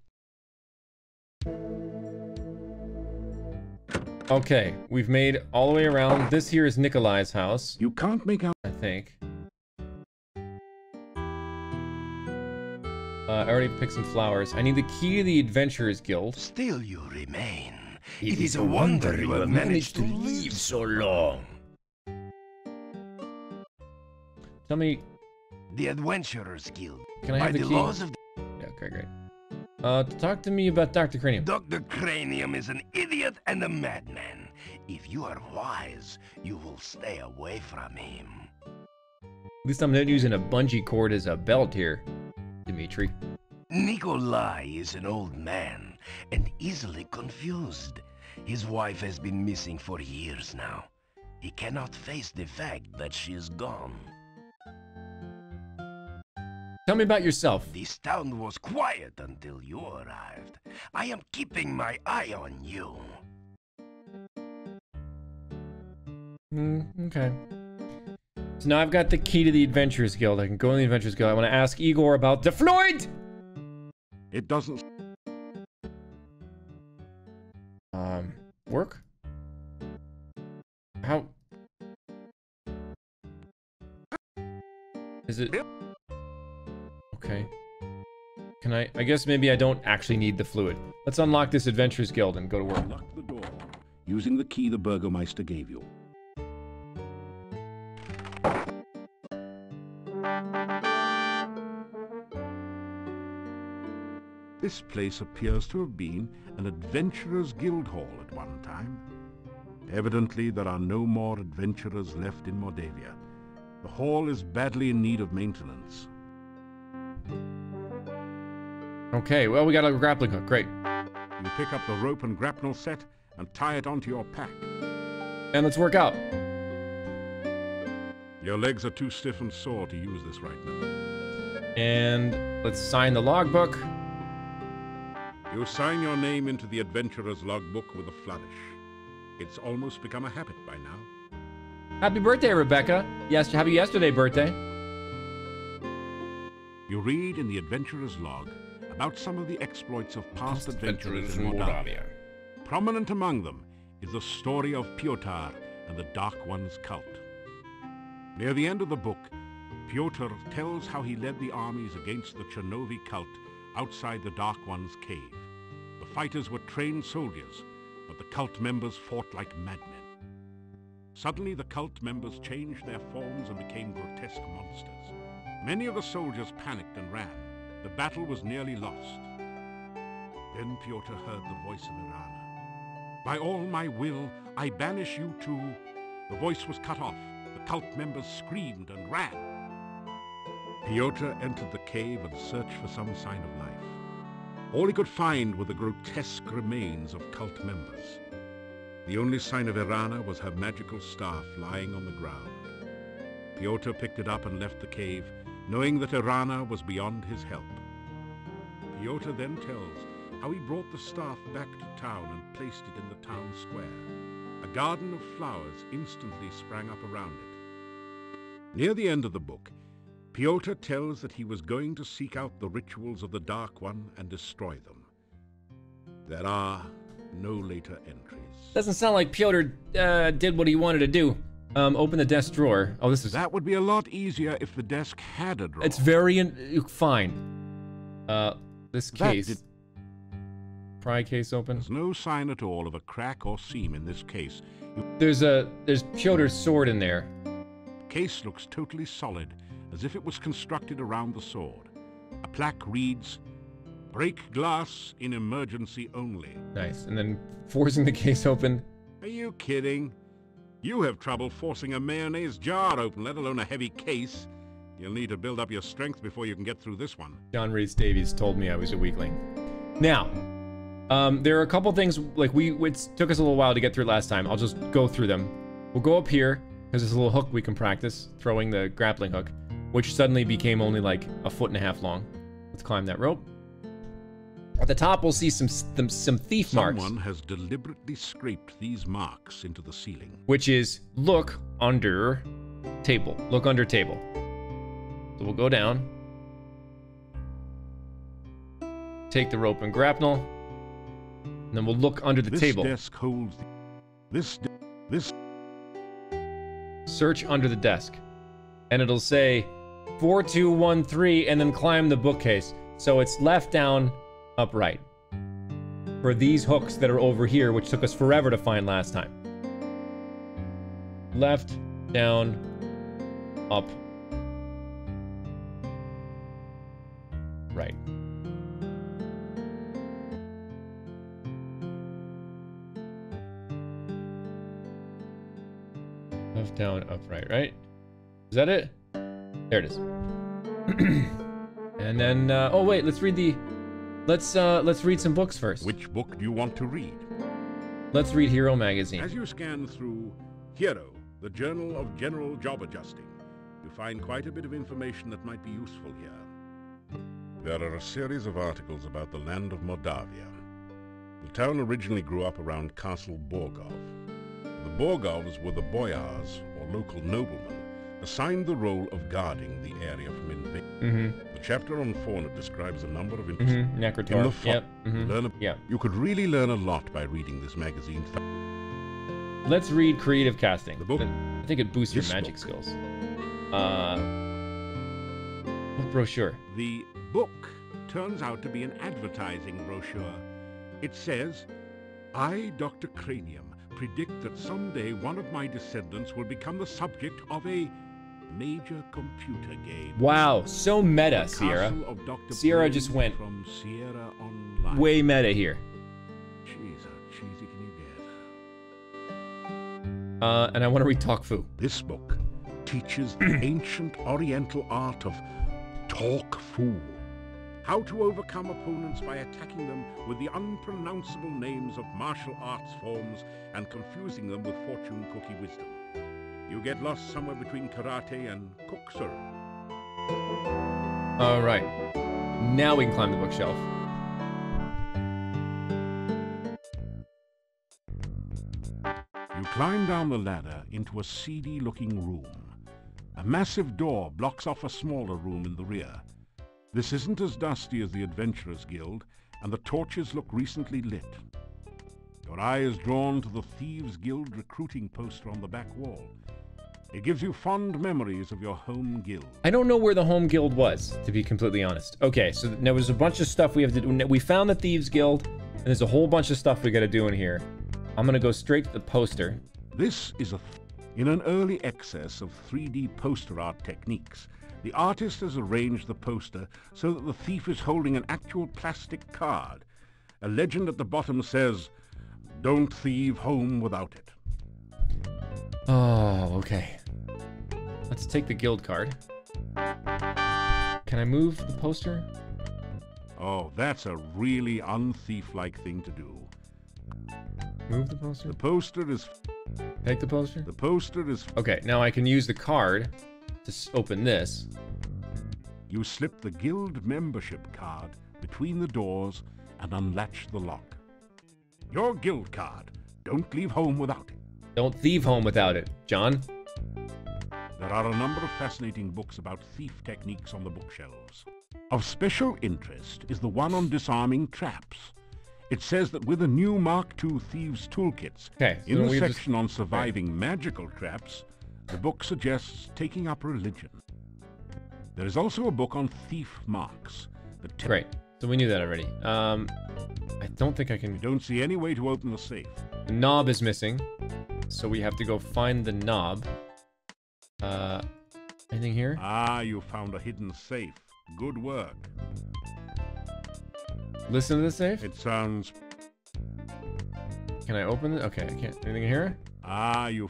Okay, we've made all the way around. This here is Nikolai's house. You can't make out... I think. I already picked some flowers. I need the key to the Adventurers Guild. Still you remain. It is a wonder you have managed to live so long. Tell me, The Adventurers Guild. Can I By have the the key? laws of Yeah, okay, great. Talk to me about Dr. Cranium. Dr. Cranium is an idiot and a madman. If you are wise, you will stay away from him. At least I'm not using a bungee cord as a belt here, Dimitri. Nikolai is an old man and easily confused. His wife has been missing for years now. He cannot face the fact that she is gone. Tell me about yourself. This town was quiet until you arrived. I am keeping my eye on you. Okay. So now I've got the key to the Adventurers Guild. I can go in the Adventurers Guild. I want to ask Igor about the Floyd! It doesn't... Work? How? Is it? Okay. Can I guess maybe I don't actually need the fluid. Let's unlock this Adventurers Guild and go to work. Lock the door using the key the Burgomeister gave you. This place appears to have been an Adventurers Guild Hall at one time. Evidently, there are no more adventurers left in Mordavia. The hall is badly in need of maintenance. Okay, well, we got a grappling hook. Great. You pick up the rope and grapnel set and tie it onto your pack. And let's work out. Your legs are too stiff and sore to use this right now. And let's sign the logbook. You sign your name into the adventurer's logbook with a flourish. It's almost become a habit by now. Happy birthday, Rebecca. Yes, happy yesterday birthday. You read in the adventurer's log about some of the exploits of past adventurers in Moldavia. Prominent among them is the story of Piotr and the Dark One's cult. Near the end of the book, Piotr tells how he led the armies against the Chernovi cult outside the Dark One's cave. The fighters were trained soldiers, but the cult members fought like madmen. Suddenly, the cult members changed their forms and became grotesque monsters. Many of the soldiers panicked and ran. The battle was nearly lost. Then Piotr heard the voice of Irana. By all my will, I banish you too. The voice was cut off. The cult members screamed and ran. Piotr entered the cave and searched for some sign of life. All he could find were the grotesque remains of cult members. The only sign of Irana was her magical staff lying on the ground. Piotr picked it up and left the cave, knowing that Irana was beyond his help. Piotr then tells how he brought the staff back to town and placed it in the town square. A garden of flowers instantly sprang up around it. Near the end of the book, Piotr tells that he was going to seek out the rituals of the Dark One and destroy them. There are no later entries. Doesn't sound like Piotr did what he wanted to do. Open the desk drawer. Oh, this is... That would be a lot easier if the desk had a drawer. It's very... fine. This case... Pry case open. There's no sign at all of a crack or seam in this case. There's Piotr's sword in there. The case looks totally solid, as if it was constructed around the sword. A plaque reads, "Break glass in emergency only." Nice. And then forcing the case open. Are you kidding? You have trouble forcing a mayonnaise jar open, let alone a heavy case. You'll need to build up your strength before you can get through this one. John Reese Davies told me I was a weakling. Now, there are a couple things, like, it took us a little while to get through last time. I'll just go through them. We'll go up here, because there's a little hook we can practice, throwing the grappling hook, which suddenly became only like 1.5 feet long. Let's climb that rope. At the top, we'll see some thief marks. Someone has deliberately scraped these marks into the ceiling. Which is, look under table. Look under table. So we'll go down. Take the rope and grapnel. And then we'll look under the table. This desk holds... This... Search under the desk. And it'll say 4213 and then climb the bookcase. So it's left down, upright. For these hooks that are over here, which took us forever to find last time. Left, down, up, right. Left, down, up, right, right? Is that it? There it is. And then, oh wait, let's read the, let's read some books first. Which book do you want to read? Let's read Hero Magazine. As you scan through Hero, the Journal of General Job Adjusting, you find quite a bit of information that might be useful here. There are a series of articles about the land of Moldavia. The town originally grew up around Castle Borgov. The Borgovs were the boyars, or local noblemen, assigned the role of guarding the area from invasion. The chapter on fauna describes a number of interesting... Necrotor. Yep. You could really learn a lot by reading this magazine. Let's read creative casting. The book. I think it boosts your magic skills. What brochure? The book turns out to be an advertising brochure. It says, I, Dr. Cranium, predict that someday one of my descendants will become the subject of a major computer game. Wow, so meta, Sierra. Sierra just went from Sierra Online. Way meta here. Jeez, how cheesy can you get? And I want to read Talk Fu. This book teaches the ancient oriental art of Talk Fu. How to overcome opponents by attacking them with the unpronounceable names of martial arts forms and confusing them with fortune cookie wisdom. You get lost somewhere between karate and kokusuru. All right. Now we can climb the bookshelf. You climb down the ladder into a seedy-looking room. A massive door blocks off a smaller room in the rear. This isn't as dusty as the Adventurers Guild, and the torches look recently lit. Your eye is drawn to the Thieves Guild recruiting poster on the back wall. It gives you fond memories of your home guild. I don't know where the home guild was, to be completely honest. Okay, so there was a bunch of stuff we have to do. We found the Thieves Guild, and there's a whole bunch of stuff we gotta do in here. I'm gonna go straight to the poster. This is in an early excess of 3D poster art techniques. The artist has arranged the poster so that the thief is holding an actual plastic card. A legend at the bottom says, "Don't thieve home without it." Oh, okay. Let's take the guild card. Can I move the poster? Oh, that's a really unthief-like thing to do. Move the poster? The poster is... Take the poster? The poster is... Okay, now I can use the card to open this. You slip the guild membership card between the doors and unlatch the lock. Your guild card. Don't leave home without it. Don't thieve home without it, John. There are a number of fascinating books about thief techniques on the bookshelves. Of special interest is the one on disarming traps. It says that with the new Mark II Thieves Toolkits, in the section on surviving magical traps, the book suggests taking up religion. There is also a book on thief marks. Great. So we knew that already. I don't think I can... You don't see any way to open the safe. The knob is missing, so we have to go find the knob. Anything here? Ah, you found a hidden safe. Good work. Listen to the safe? It sounds... Can I open it? Okay, I can't. Anything in here? Ah, you...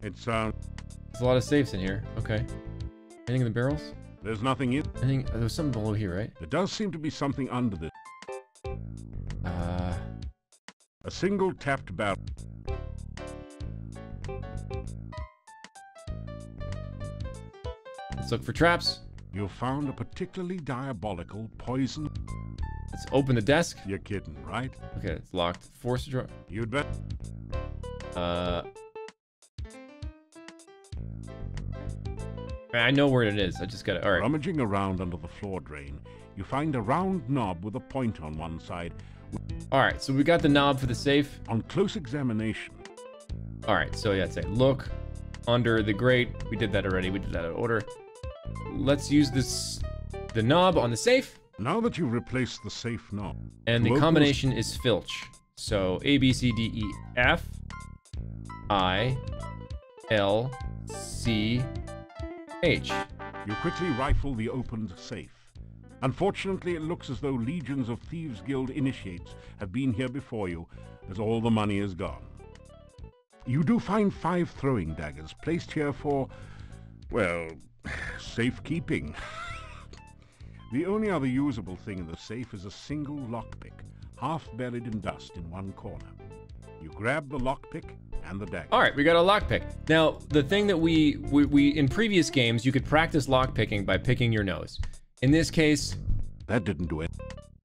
It sounds... There's a lot of safes in here. Okay. Anything in the barrels? There's nothing in... Anything... There's something below here, right? There does seem to be something under this. A single tapped barrel. Let's look for traps. You found a particularly diabolical poison. Let's open the desk. You're kidding, right? Okay, it's locked. Force drawer. You'd bet. I know where it is. I just gotta... Alright. Rummaging around under the floor drain, you find a round knob with a point on one side. Alright, so we got the knob for the safe. On close examination. Alright, so yeah, say look under the grate. We did that already. We did that out of order. Let's use the knob on the safe. Now that you've replaced the safe knob. And the combination is Filch. So A, B, C, D, E, F, I, L, C, H. You quickly rifle the opened safe. Unfortunately, it looks as though legions of Thieves' Guild initiates have been here before you, as all the money is gone. You do find 5 throwing daggers placed here for, well, safekeeping. The only other usable thing in the safe is a single lockpick, half buried in dust in one corner. You grab the lockpick and the dagger. All right, we got a lockpick. Now, the thing that we in previous games, you could practice lockpicking by picking your nose. In this case... That didn't do it.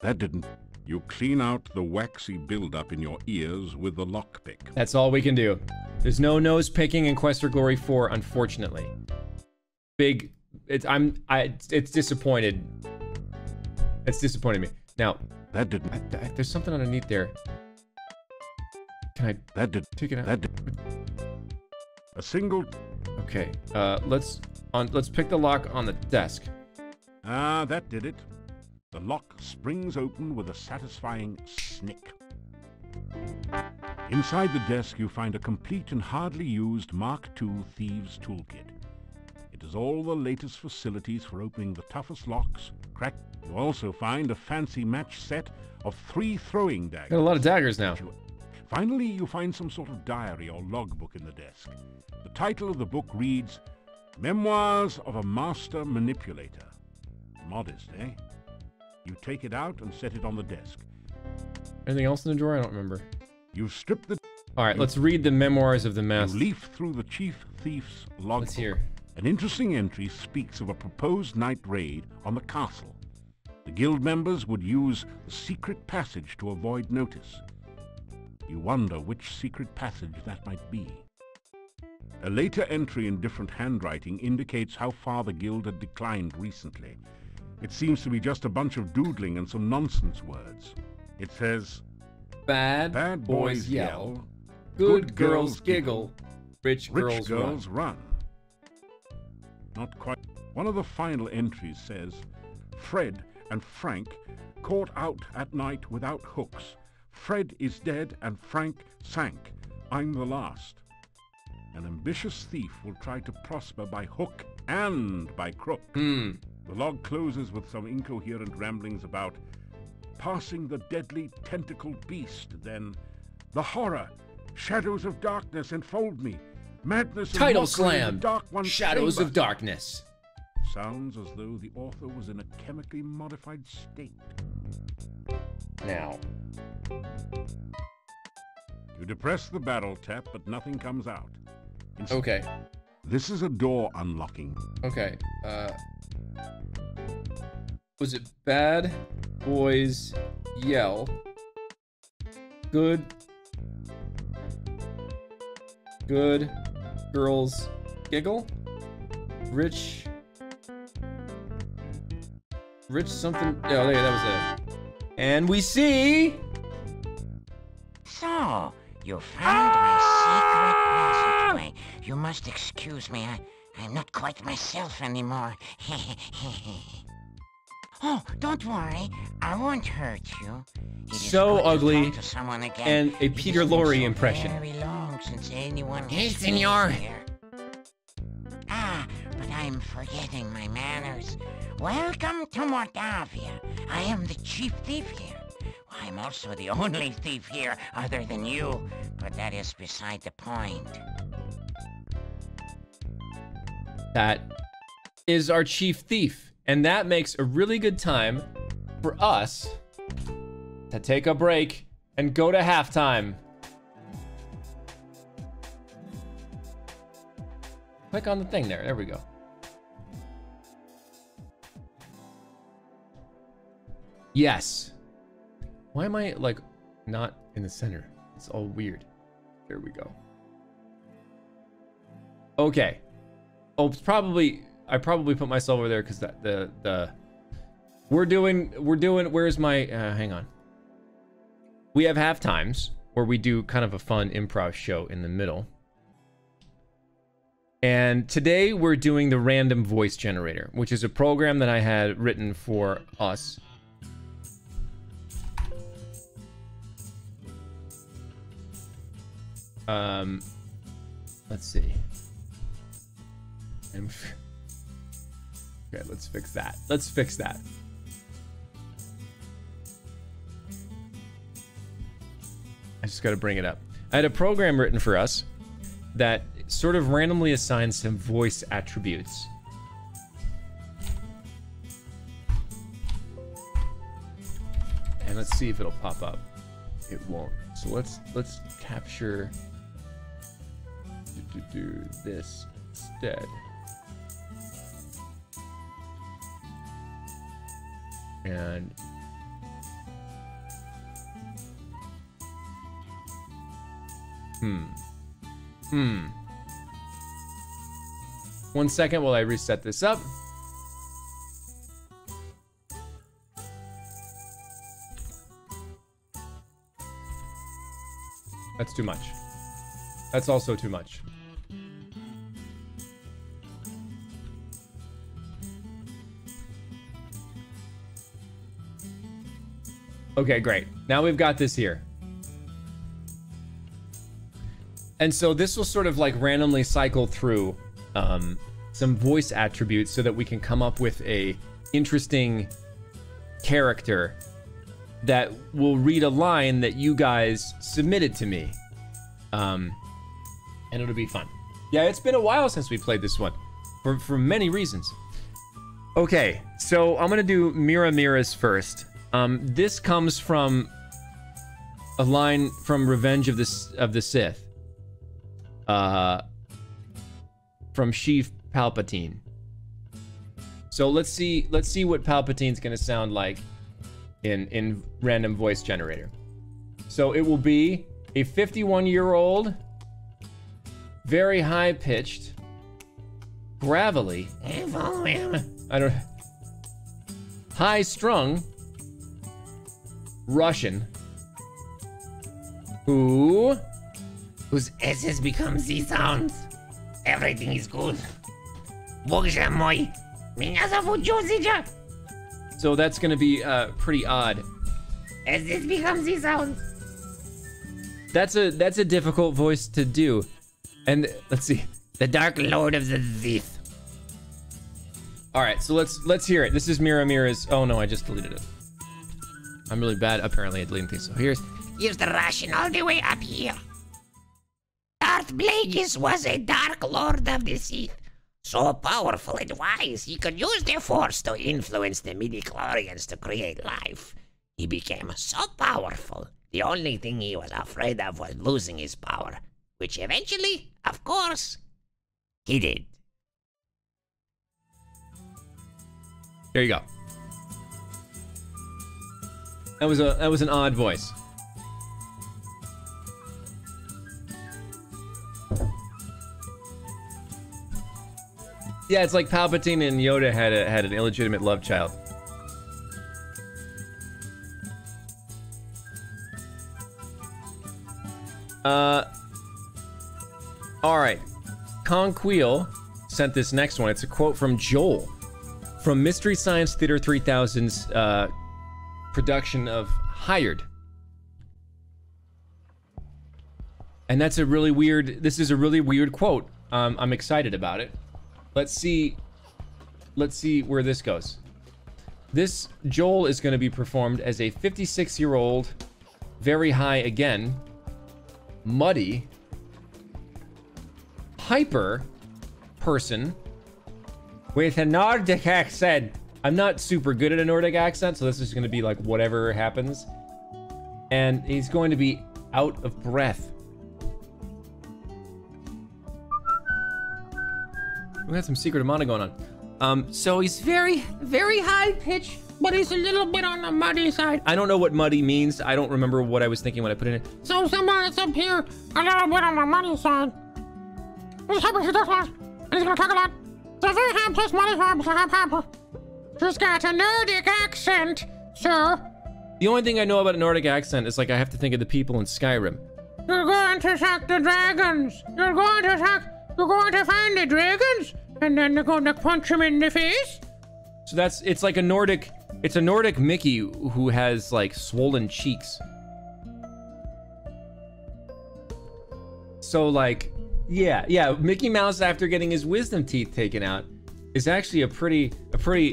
That didn't. You clean out the waxy buildup in your ears with the lockpick. That's all we can do. There's no nose picking in Quest for Glory 4, unfortunately. It's disappointed. It's disappointed me. Now, that didn't. There's something underneath there. Can I? That did. Take it out. That did. A single. Okay. Let's pick the lock on the desk. Ah, that did it. The lock springs open with a satisfying snick. Inside the desk, you find a complete and hardly used Mark II Thieves' Toolkit. It has all the latest facilities for opening the toughest locks, crack. You also find a fancy match set of 3 throwing daggers. Got a lot of daggers now. Finally, you find some sort of diary or logbook in the desk. The title of the book reads, Memoirs of a Master Manipulator. Modest, eh? You take it out and set it on the desk. Anything else in the drawer? I don't remember. You strip the... Alright, let's read the Memoirs of the Master. You leaf through the Chief Thief's logbook. Let's hear. An interesting entry speaks of a proposed night raid on the castle. The guild members would use the secret passage to avoid notice. You wonder which secret passage that might be. A later entry in different handwriting indicates how far the guild had declined recently. It seems to be just a bunch of doodling and some nonsense words. It says, Bad boys yell, good girls giggle, rich girls run. Not quite. One of the final entries says, Fred and Frank caught out at night without hooks. Fred is dead and Frank sank. I'm the last. An ambitious thief will try to prosper by hook and by crook. The log closes with some incoherent ramblings about passing the deadly tentacled beast, then the horror, shadows of darkness enfold me, madness and Title mockery in the slam, dark one's Shadows chamber. of Darkness. Sounds as though the author was in a chemically modified state. Now. You depress the barrel tap, but nothing comes out. Okay. This is a door unlocking. Okay. Was it Bad Boys Yell? Good Girls Giggle? Rich something. Oh, yeah, that was it. And we see. So, you found my secret passageway. You must excuse me. I'm not quite myself anymore. Oh, don't worry. I won't hurt you. It is So good ugly, to talk to someone again. and a It Peter has been Lorre so impression. Very long since anyone Hey, has been senor. here. Ah, but I'm forgetting my manners. Welcome to Mordavia. I am the chief thief here. I'm also the only thief here other than you, but that is beside the point. That is our chief thief. And that makes a really good time for us to take a break and go to halftime. Click on the thing there. There we go. Yes. Why am I, like, not in the center? It's all weird. There we go. Okay. Oh, it's probably... I probably put myself over there because we're doing, where's my, hang on. We have half times where we do kind of a fun improv show in the middle. And today we're doing the random voice generator, which is a program that I had written for us. Let's see. Okay, let's fix that. Let's fix that. I just got to bring it up. I had a program written for us that sort of randomly assigns some voice attributes. And let's see if it'll pop up. It won't. So let's capture do this instead. And one second while I reset this up. That's too much. That's also too much. Okay, great. Now we've got this here. And so this will sort of like randomly cycle through some voice attributes so that we can come up with a interesting character that will read a line that you guys submitted to me. And it'll be fun. Yeah, it's been a while since we played this one for many reasons. Okay, so I'm gonna do Mira Mira's first. This comes from a line from Revenge of the Sith. From Sheev Palpatine. So let's see what Palpatine's gonna sound like in random voice generator. So it will be a 51-year-old, very high-pitched, gravelly, high-strung Russian whose S's become Z sounds. Everything is good. Bogzha moi. Меня зовут Zieja. So that's gonna be pretty odd. S's become Z sounds. That's a difficult voice to do. And let's see. The Dark Lord of the Sith. All right, so let's hear it. This is Mira Mira's. Oh no, I just deleted it. I'm really bad apparently at deleting things. So here's the Russian all the way up here. Darth Plagueis was a Dark Lord of the Sith. So powerful and wise, he could use the Force to influence the midi-chlorians to create life. He became so powerful, the only thing he was afraid of was losing his power, which eventually, of course, he did. There you go. That was an odd voice. Yeah, it's like Palpatine and Yoda had an illegitimate love child. All right. Conqueel sent this next one. It's a quote from Joel from Mystery Science Theater 3000's production of Hired. And that's a really weird, this is a really weird quote. I'm excited about it. Let's see where this goes. This Joel is going to be performed as a 56-year-old, very high again, muddy, hyper person with a Nordic accent. I'm not super good at a Nordic accent, so this is going to be like whatever happens. And he's going to be out of breath. We got some secret Amana going on. So he's very, very high pitch, but he's a little bit on the muddy side. I don't know what muddy means. I don't remember what I was thinking when I put it in. So someone is up here, a little bit on the muddy side. He's happy to talk and he's gonna talk a lot. So very high pitch, muddy side. She's got a Nordic accent, sir. The only thing I know about a Nordic accent is like I have to think of the people in Skyrim. You're going to attack the dragons. You're going to find the dragons, and then they're going to punch them in the face. So it's like a Nordic Mickey who has like swollen cheeks. So like, yeah, Mickey Mouse after getting his wisdom teeth taken out is actually a pretty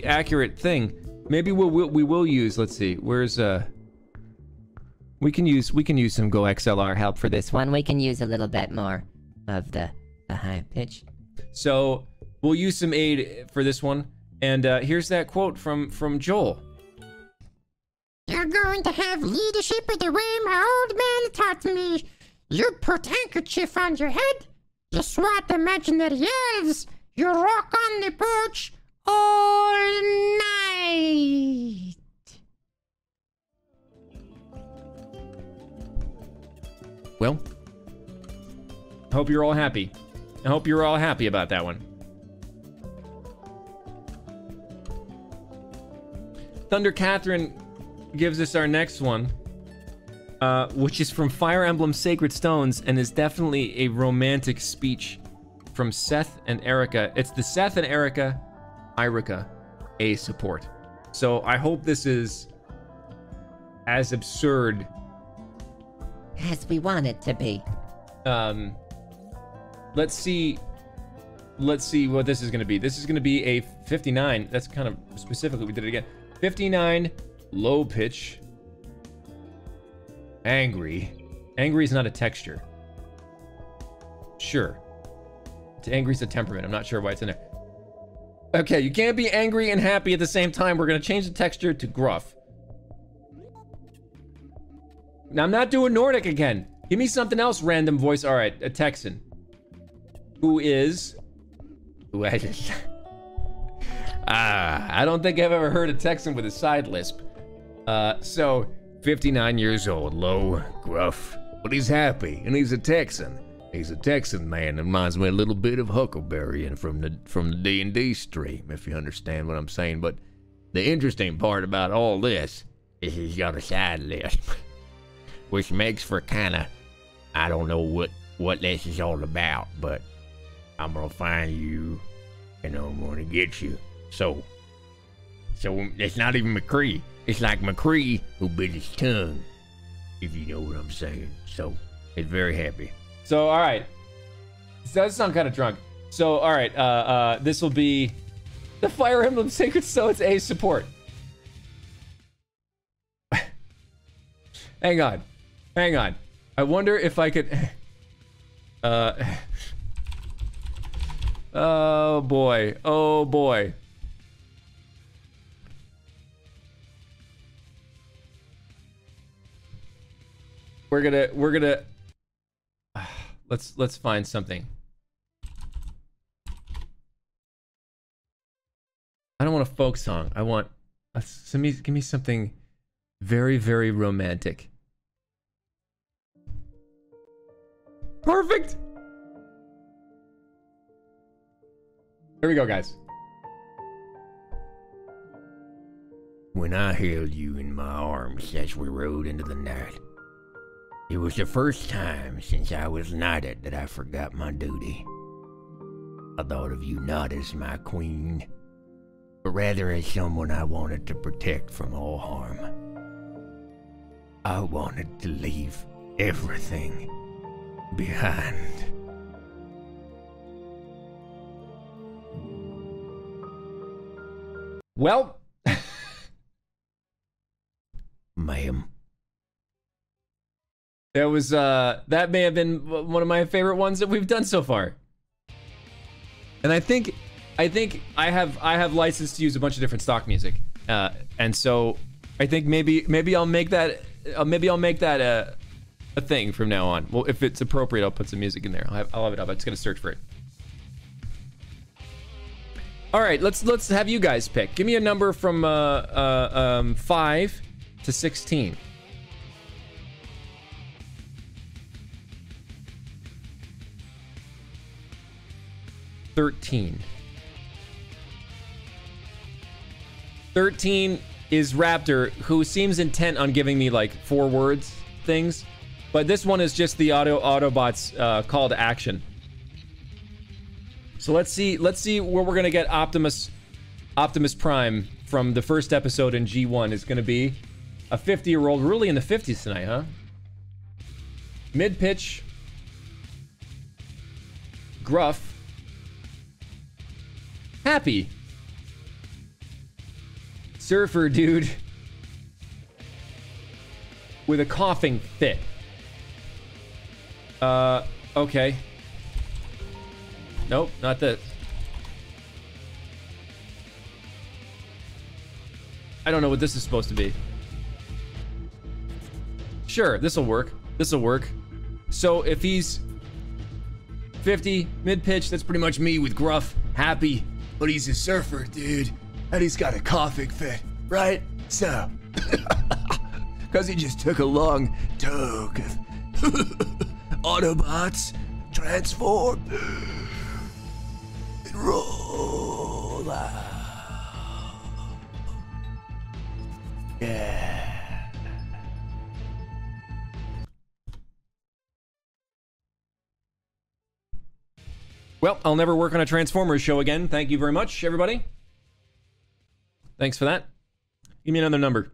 accurate thing. Maybe we will use, let's see, where's we can use some Go XLR help for this one. We can use a little bit more of the high pitch. So we'll use some aid for this one. And here's that quote from Joel. You're going to have leadership the way my old man taught me. You put handkerchief on your head, you swat imaginary elves, you rock on the porch all night. Well, I hope you're all happy. I hope you're all happy about that one. Thunder Catherine gives us our next one, which is from Fire Emblem Sacred Stones and is definitely a romantic speech from Seth and Erica. It's the Seth and Erica A support. So I hope this is as absurd as we want it to be. Let's see what this is going to be. This is going to be a 59. That's kind of specifically, we did it again. 59, low pitch, angry. Angry is not a texture. Sure. Angry is a temperament. I'm not sure why it's in there. Okay, you can't be angry and happy at the same time. We're going to change the texture to gruff. Now, I'm not doing Nordic again. Give me something else, random voice. All right, a Texan. I don't think I've ever heard a Texan with a side lisp. So, 59 years old, low, gruff, but he's happy, and he's a Texan. He's a Texan man. It reminds me a little bit of Huckleberry and from the D&D stream, if you understand what I'm saying. But the interesting part about all this is he's got a side lisp, which makes for kinda, I don't know what this is all about, but I'm gonna find you, and I'm gonna get you. So it's not even McCree. It's like McCree who bit his tongue, if you know what I'm saying. So it's very happy. So all right, it does sound kind of drunk. So all right, this will be the Fire Emblem Sacred Stones A support. Hang on. I wonder if I could. Oh boy. We're gonna let's find something. I don't want a folk song. I want give me something very, very romantic. Perfect. Here we go, guys. When I held you in my arms as we rode into the night, it was the first time since I was knighted that I forgot my duty. I thought of you not as my queen, but rather as someone I wanted to protect from all harm. I wanted to leave everything behind. Well, ma'am. That was that may have been one of my favorite ones that we've done so far. And I think I have license to use a bunch of different stock music. And so I think maybe I'll make that a thing from now on. Well, if it's appropriate, I'll put some music in there. I'll have it up. I'm just gonna search for it. All right, let's have you guys pick. Give me a number from 5 to 16. $13 is Raptor, who seems intent on giving me like 4 words things, but this one is just the Autobot's call to action. So let's see where we're gonna get Optimus Prime from the first episode in G1 is gonna be a 50-year-old, really in the 50s tonight, huh? Mid pitch, gruff, happy. surfer dude with a coughing fit. Okay. Nope, not this. I don't know what this is supposed to be. Sure, this'll work. This'll work. So if he's 50, mid-pitch, that's pretty much me with gruff, happy, but he's a surfer, dude. And he's got a coughing fit, right? So, because he just took a long toke of Autobots, transform, and roll out. Yeah. Well, I'll never work on a Transformers show again. Thank you very much, everybody. Thanks for that. Give me another number.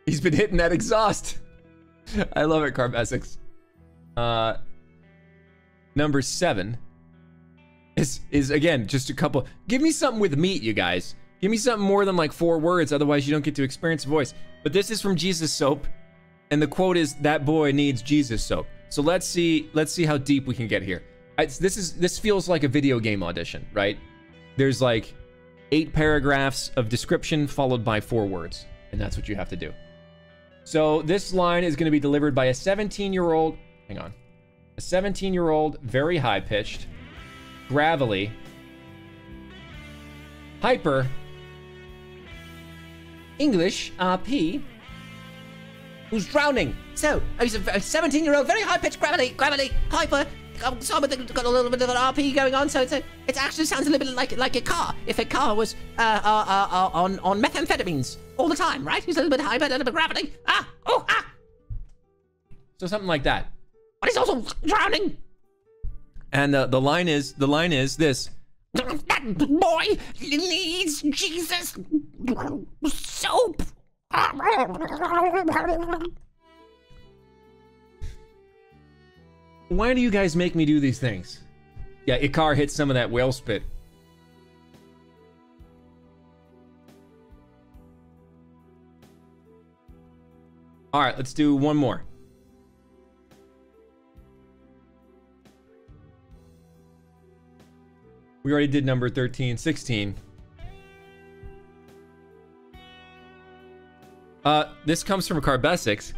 He's been hitting that exhaust. I love it, Carbesics. Number 7 is again just a couple. Give me something with meat, you guys. Give me something more than like 4 words, otherwise you don't get to experience voice. But this is from Jesus Soap, and the quote is, "That boy needs Jesus soap." So let's see how deep we can get here. This feels like a video game audition, right? There's like 8 paragraphs of description followed by 4 words, and that's what you have to do. So this line is going to be delivered by a 17-year-old, hang on, a 17-year-old, very high-pitched, gravelly, hyper, English RP, who's drowning. So, he's a 17-year-old, very high-pitched, gravelly, hyper, someone that's got a little bit of an RP going on, so it actually sounds a little bit like a car, if a car was on methamphetamines all the time, right? He's a little bit hyper, a little bit gravity. So something like that. But he's also drowning. And the line is this. That boy needs Jesus soap. Why do you guys make me do these things? Yeah, Ikar hit some of that whale spit. All right, let's do one more. We already did number 13, 16. This comes from Carbesics.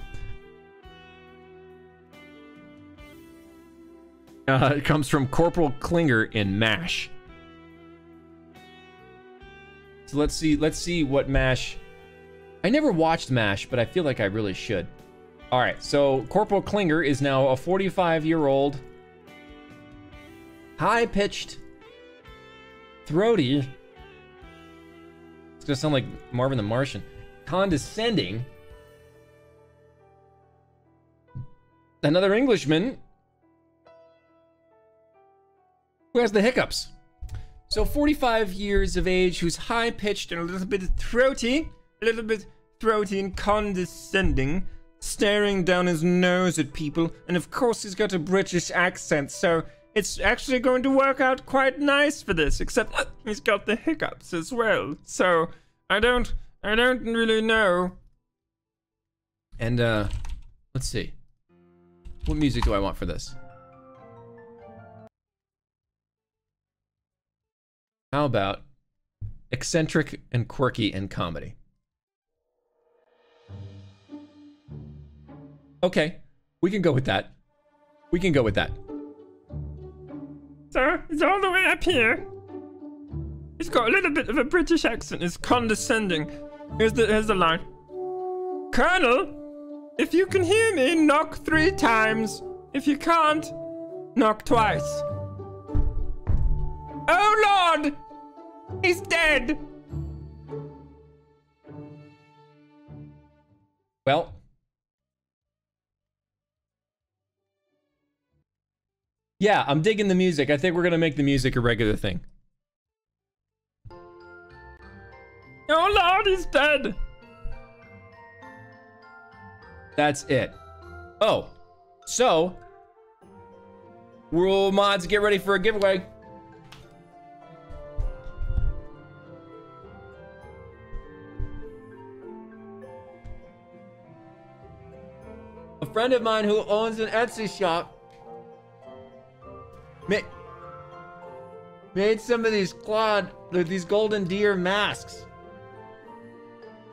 It comes from Corporal Klinger in MASH. So let's see what MASH... I never watched MASH, but I feel like I really should. All right, so Corporal Klinger is now a 45-year-old, high-pitched, throaty. It's gonna sound like Marvin the Martian. Condescending. Another Englishman who has the hiccups. So 45 years of age, who's high-pitched and a little bit throaty and condescending, staring down his nose at people, and of course he's got a British accent, so it's actually going to work out quite nice for this, except he's got the hiccups as well, so I don't really know. And let's see. What music do I want for this? How about eccentric and quirky and comedy? Okay, we can go with that. We can go with that. So, it's all the way up here. He's got a little bit of a British accent. It's condescending. Here's the line. Colonel, if you can hear me, knock 3 times. If you can't, knock twice. Oh Lord! He's dead! Well. Yeah, I'm digging the music. I think we're gonna make the music a regular thing. Oh Lord, he's dead! That's it. Oh, so Rule mods, get ready for a giveaway. A friend of mine who owns an Etsy shop made some of these these golden deer masks.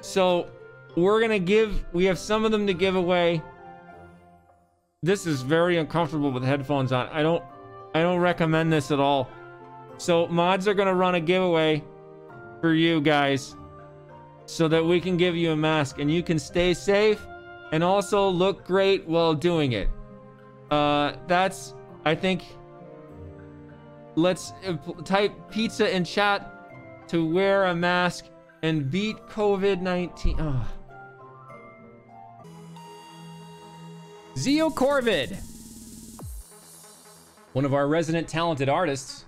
So we have some of them to give away. This is very uncomfortable with headphones on. I don't recommend this at all. So mods are gonna run a giveaway for you guys so that we can give you a mask and you can stay safe and also look great while doing it. I think, let's type pizza in chat to wear a mask and beat COVID-19. Oh. Zio Corvid, one of our resident talented artists,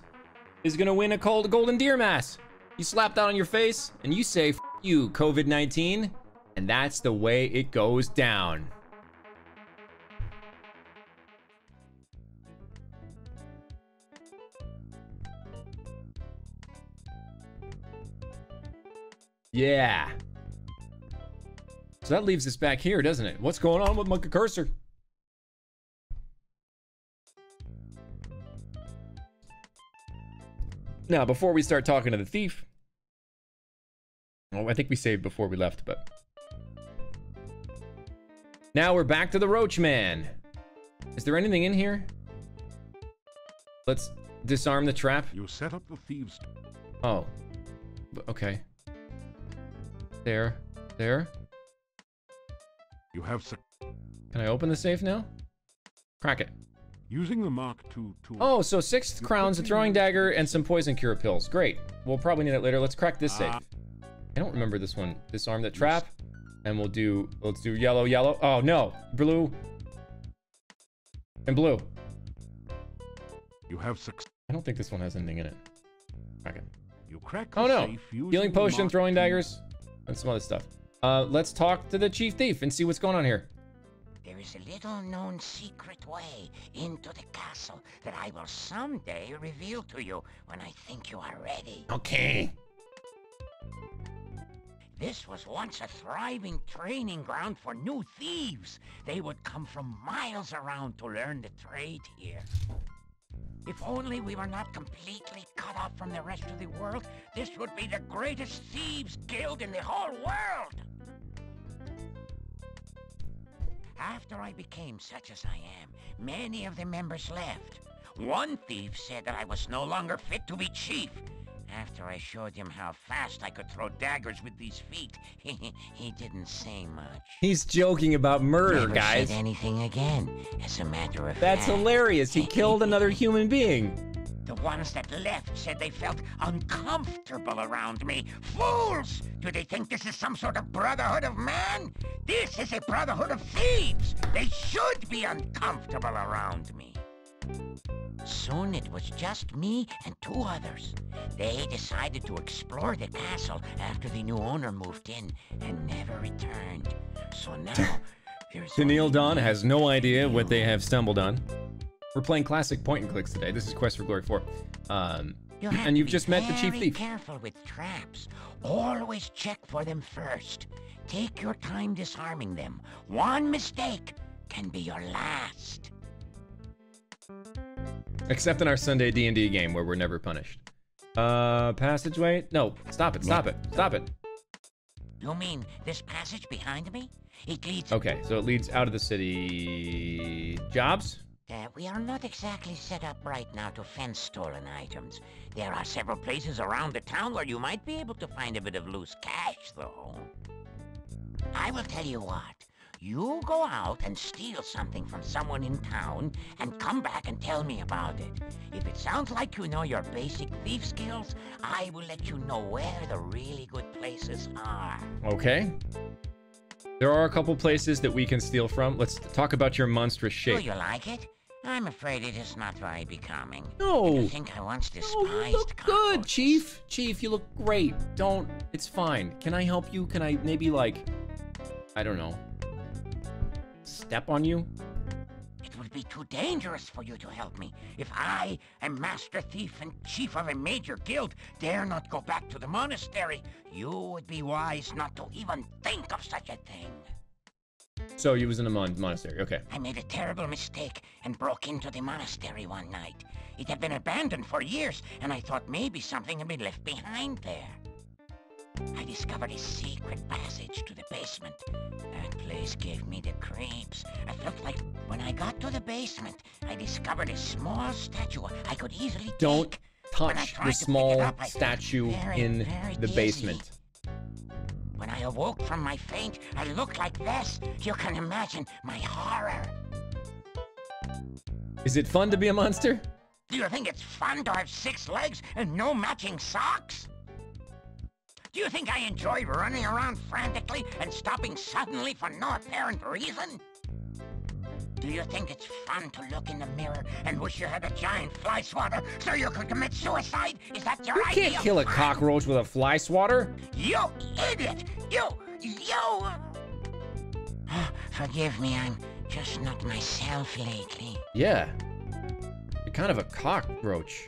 is gonna win a golden deer mask. You slap that on your face and you say, "F you, COVID-19," and that's the way it goes down. Yeah. So that leaves us back here, doesn't it? What's going on with Monkey Cursor? Now, before we start talking to the thief, oh, I think we saved before we left, but now we're back to the Roach Man. Is there anything in here? Let's disarm the trap. You set up the thieves. Oh, okay. There. You have. Can I open the safe now? Crack it. Using the Mark II tool. Oh, so 6 crowns, a throwing dagger, and some poison cure pills. Great. We'll probably need it later. Let's crack this safe. I don't remember this one. Disarm the trap, and let's do yellow. Oh no, blue and blue. You have success. I don't think this one has anything in it. Crack it. You crack. Oh no, safe healing potion, throwing daggers, and some other stuff. Let's talk to the chief thief and see what's going on here. There is a little-known secret way into the castle that I will someday reveal to you when I think you are ready. Okay. This was once a thriving training ground for new thieves. They would come from miles around to learn the trade here. If only we were not completely cut off from the rest of the world, this would be the greatest thieves guild in the whole world. After I became such as I am, many of the members left. One thief said that I was no longer fit to be chief. After I showed him how fast I could throw daggers with these feet, he didn't say much. He's joking about murder, Never guys. said anything again, as a matter of That's fact. hilarious. He killed another human being. The ones that left said they felt uncomfortable around me. Fools! Do they think this is some sort of brotherhood of man? This is a brotherhood of thieves! They should be uncomfortable around me. Soon it was just me and 2 others. They decided to explore the castle after the new owner moved in and never returned. So now, there's... Tennille Dawn has no idea what they have stumbled on. We're playing classic point and clicks today. This is Quest for Glory 4. And you've just met the chief thief. Be careful with traps. Always check for them first. Take your time disarming them. One mistake can be your last. Except in our Sunday D&D game where we're never punished. Passageway? No, stop it. You mean this passage behind me? It leads... Okay, so it leads out of the city. Jobs? We are not exactly set up right now to fence stolen items. There are several places around the town where you might be able to find a bit of loose cash, though. I will tell you what. You go out and steal something from someone in town and come back and tell me about it. If it sounds like you know your basic thief skills, I will let you know where the really good places are. Okay. There are a couple places that we can steal from. Let's talk about your monstrous shape. Do you like it? I'm afraid it is not very becoming. No. I think I once despised you look good, Chief. Chief, you look great. Don't. It's fine. Can I help you? Can I maybe, like, I don't know, step on you? It would would be too dangerous for you to help me. If I, a master thief and chief of a major guild, dare not go back to the monastery, you would be wise not to even think of such a thing. So you was in a monastery, okay. I made a terrible mistake and broke into the monastery one night. It had been abandoned for years, and I thought maybe something had been left behind there. I discovered a secret passage to the basement. That place gave me the creeps. I felt like when I got to the basement, I discovered a small statue I could easily Don't take. touch the small statue in the basement. When I awoke from my faint, I looked like this. You can imagine my horror. Is it fun to be a monster? Do you think it's fun to have 6 legs and no matching socks? Do you think I enjoy running around frantically and stopping suddenly for no apparent reason? Do you think it's fun to look in the mirror and wish you had a giant fly swatter so you could commit suicide? Is that your idea? You can't kill a cockroach with a fly swatter. You idiot! You! Forgive me, I'm just not myself lately. Yeah. You're kind of a cockroach.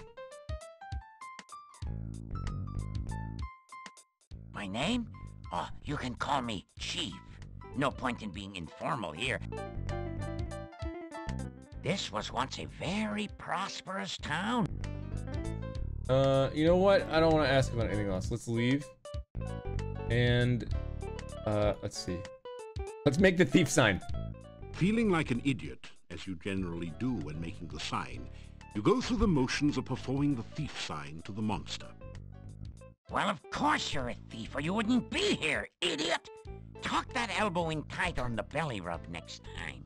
My name? Oh, you can call me Chief. No point in being informal here. This was once a very prosperous town. You know what? I don't want to ask about anything else. Let's leave. And, let's see. Let's make the thief sign. Feeling like an idiot, as you generally do when making the sign, you go through the motions of performing the thief sign to the monster. Well, of course you're a thief, or you wouldn't be here, idiot! Tuck that elbow in tight on the belly rub next time.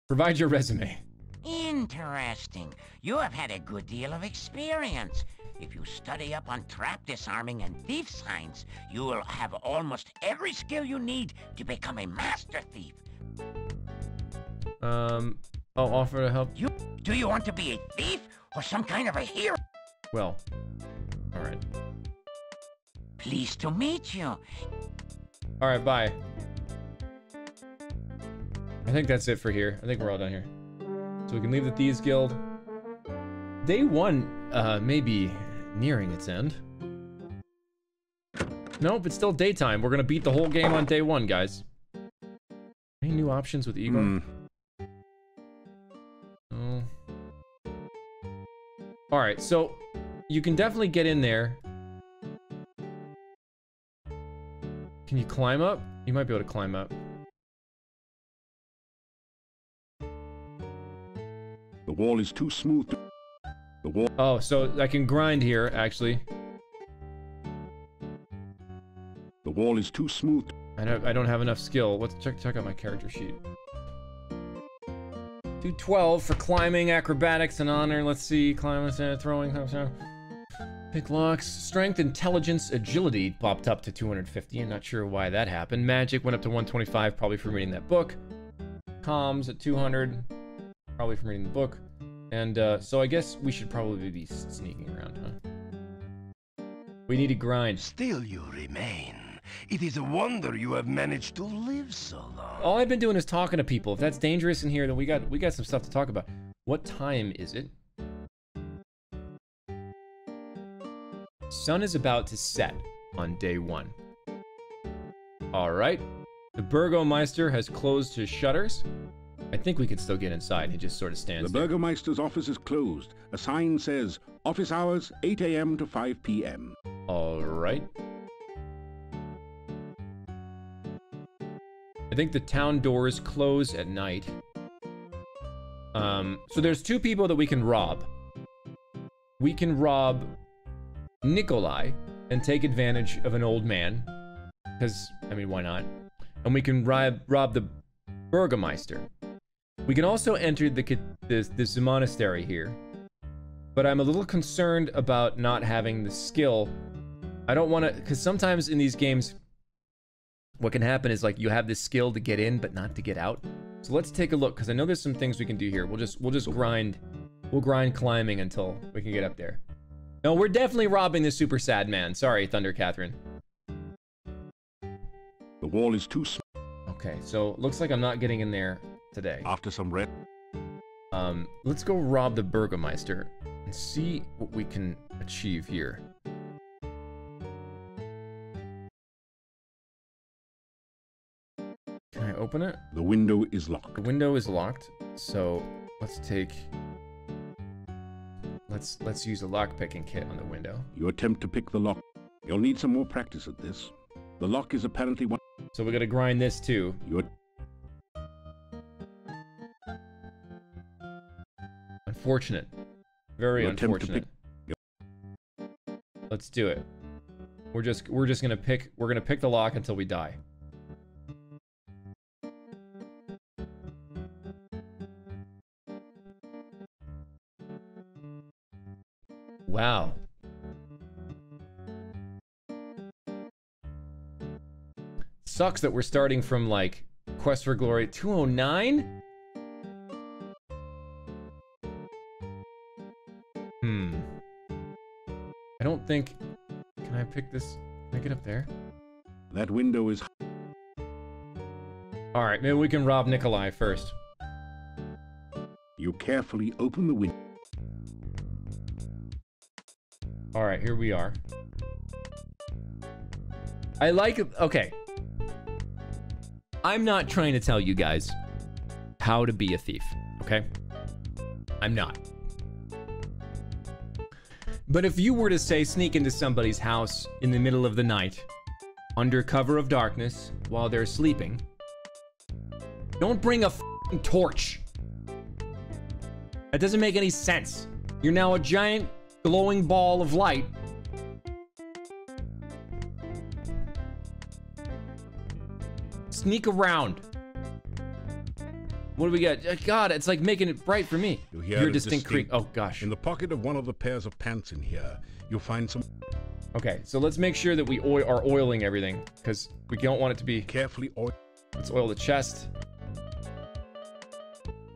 Provide your resume. Interesting. You have had a good deal of experience. If you study up on trap disarming and thief signs, you will have almost every skill you need to become a master thief. I'll offer to help. Do you want to be a thief or some kind of a hero? Well, all right. Pleased to meet you. All right, bye. I think that's it for here. I think we're all done here. So we can leave the Thieves Guild. Day 1 may be nearing its end. Nope, it's still daytime. We're gonna beat the whole game on day 1, guys. Any new options with Igor? Oh. Alright, so you can definitely get in there. Can you climb up? You might be able to climb up. The wall is too smooth. The wall. Oh, so I can grind here, actually. The wall is too smooth. I don't have enough skill. Let's check out my character sheet. Do 12 for climbing, acrobatics, and honor. Let's see, climbing, throwing, pick locks, strength, intelligence, agility popped up to 250. I'm not sure why that happened. Magic went up to 125, probably from reading that book. Comms at 200, probably from reading the book. And so I guess we should probably be sneaking around, huh? We need to grind. Still you remain. It is a wonder you have managed to live so long. All I've been doing is talking to people. If that's dangerous in here, then we got some stuff to talk about. What time is it? Sun is about to set on day 1. All right. The Burgomeister has closed his shutters. I think we can still get inside. He just sort of stands there. The Burgomeister's office is closed. A sign says, office hours 8 a.m. to 5 p.m. All right. I think the town doors close at night. So there's 2 people that we can rob. We can rob Nikolai and take advantage of an old man. Because, I mean, why not? And we can rob the Burgomeister. We can also enter this monastery here. But I'm a little concerned about not having the skill. I don't want to, because sometimes in these games, what can happen is like you have this skill to get in, but not to get out. So let's take a look, because I know there's some things we can do here. We'll just grind. We'll grind climbing until we can get up there. No, we're definitely robbing this super sad man. Sorry, Thunder Catherine. The wall is too small. Okay, so looks like I'm not getting in there today. After some red. Let's go rob the Burgermeister and see what we can achieve here. Can I open it? The window is locked. The window is locked, so let's take... Let's use a lock-picking kit on the window. You attempt to pick the lock. You'll need some more practice at this. The lock is apparently one... So we gotta grind this too. Unfortunate. Very unfortunate. Let's do it. We're just gonna pick the lock until we die. Wow. Sucks that we're starting from like Quest for Glory 209? I don't think... Can I pick this? Can I get up there? That window is... Alright, maybe we can rob Nikolai first. You carefully open the window. Alright, here we are. I like... Okay. I'm not trying to tell you guys how to be a thief, okay? I'm not. But if you were to, say, sneak into somebody's house in the middle of the night, under cover of darkness, while they're sleeping, don't bring a f***ing torch. That doesn't make any sense. You're now a giant glowing ball of light. Sneak around. What do we got? God, it's like making it bright for me. You hear Your distinct creak. Oh, gosh. In the pocket of one of the pairs of pants in here, you'll find some... Okay, so let's make sure that we are oiling everything, because we don't want it to be... Carefully oil... Let's oil the chest.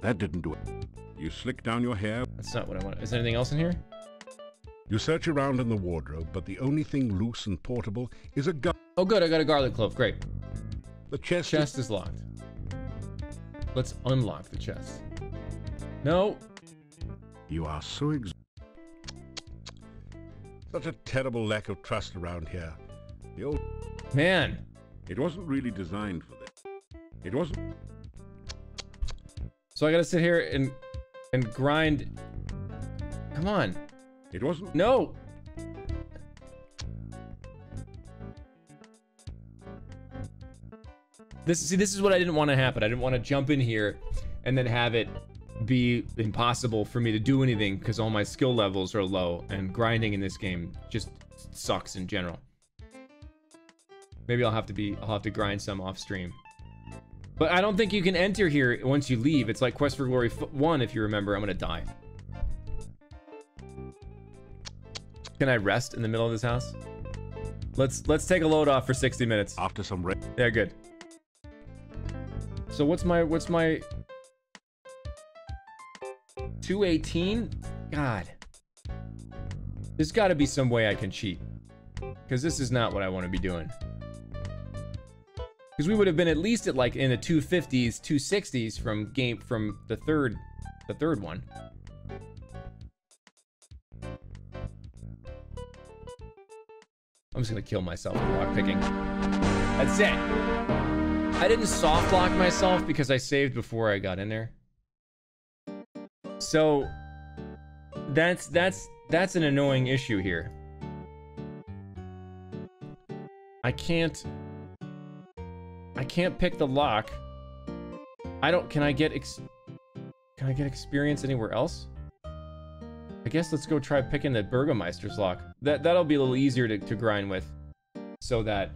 That didn't do it. You slick down your hair. That's not what I want. Is there anything else in here? You search around in the wardrobe, but the only thing loose and portable is a gun. Oh, good. I got a garlic clove. Great. The chest is locked. Let's unlock the chest. No. You are so such a terrible lack of trust around here. The old... Man. It wasn't really designed for this. It wasn't... So I gotta sit here and grind... Come on. It wasn't... No! This is what I didn't want to happen. I didn't want to jump in here and then have it be impossible for me to do anything because all my skill levels are low and grinding in this game just sucks in general. Maybe I'll have to grind some off stream. But I don't think you can enter here once you leave. It's like Quest for Glory 1, if you remember. I'm gonna die. Can I rest in the middle of this house? Let's take a load off for 60 minutes. After some yeah, good. So what's my 218? God. There's got to be some way I can cheat. Because this is not what I want to be doing. Because we would have been at least at like in the 250s, 260s from the third one. I'm just gonna kill myself with lockpicking. That's it. I didn't soft lock myself because I saved before I got in there. So that's an annoying issue here. I can't pick the lock. Can I get experience anywhere else? I guess let's go try picking the Burgermeister's lock. That'll be a little easier to grind with, so that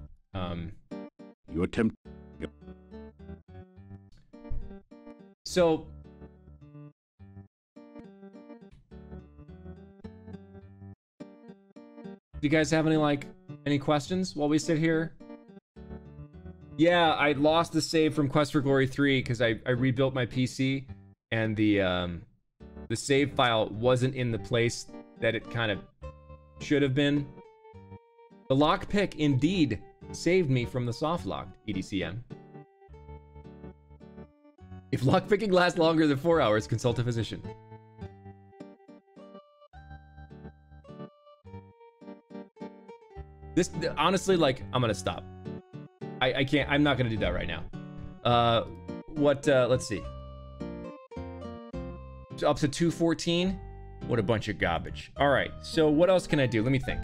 you attempt. Yep. So do you guys have any questions while we sit here? Yeah, I lost the save from Quest for Glory 3 because I rebuilt my PC and the save file wasn't in the place that it kind of should have been. The lockpick indeed saved me from the soft lock, EDCM. If lockpicking lasts longer than 4 hours, consult a physician. This, honestly, like, I'm gonna stop. I can't, I'm not gonna do that right now. Let's see. Up to 214? What a bunch of garbage. All right, so what else can I do? Let me think.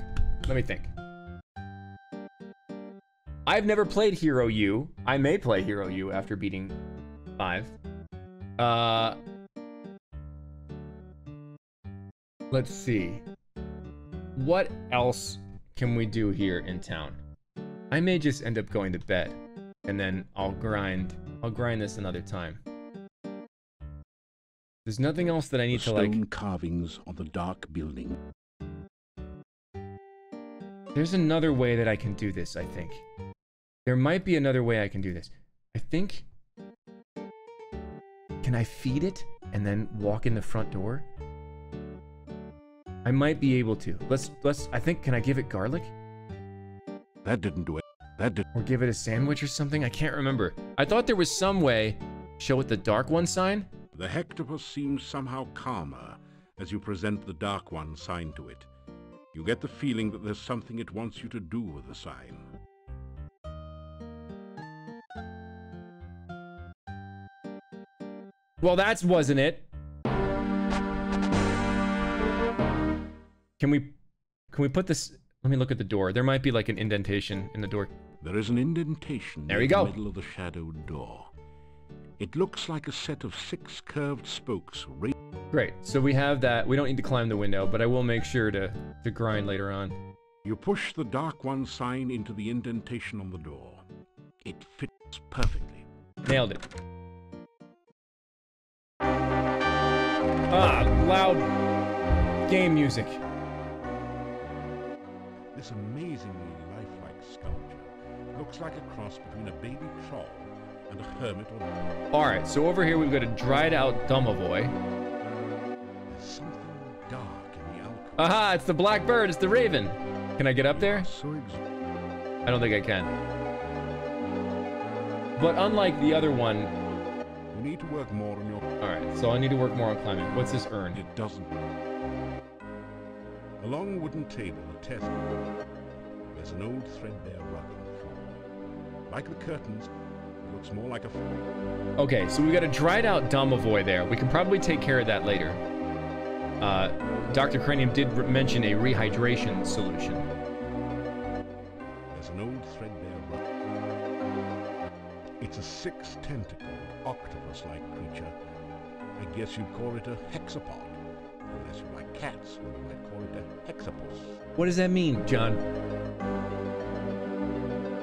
I've never played Hero U. I may play Hero U after beating 5. Let's see. What else can we do here in town? I may just end up going to bed, and then I'll grind this another time. There's nothing else that I need to like... Stone carvings on the dark building. There's another way that I can do this, I think. There might be another way I can do this. I think... Can I feed it and then walk in the front door? I might be able to. I think, can I give it garlic? That didn't do it. Or give it a sandwich or something? I can't remember. I thought there was some way. Show it the Dark One sign? The Hectopus seems somehow calmer as you present the Dark One sign to it. You get the feeling that there's something it wants you to do with the sign. Well, that wasn't it. Can we put this... Let me look at the door. There might be like an indentation in the door. There is an indentation there we in go. the middle of the shadowed door. It looks like a set of 6 curved spokes. Great. So we have that. We don't need to climb the window, but I will make sure to grind later on. You push the Dark One sign into the indentation on the door. It fits perfectly. Nailed it. Ah, loud game music. This amazingly lifelike sculpture looks like a cross between a baby troll and a hermit or... Alright, so over here we've got a dried out domovoy. There's something dark in the alcove. Aha, it's the black bird, it's the raven. Can I get up there? I don't think I can. But unlike the other one... You need to work more on your... Alright, so I need to work more on climbing. What's this urn? It doesn't. A long wooden table, a test. There's an old threadbare rug on the floor. Like the curtains, it looks more like a floor. Okay, so we got a dried out domovoy there. We can probably take care of that later. Dr. Cranium did mention a rehydration solution. There's an old threadbare rug. It's a 6-tentacled, octopus-like creature. I guess you'd call it a hexapod. Unless you like cats, you might call it a hexapus. What does that mean, John?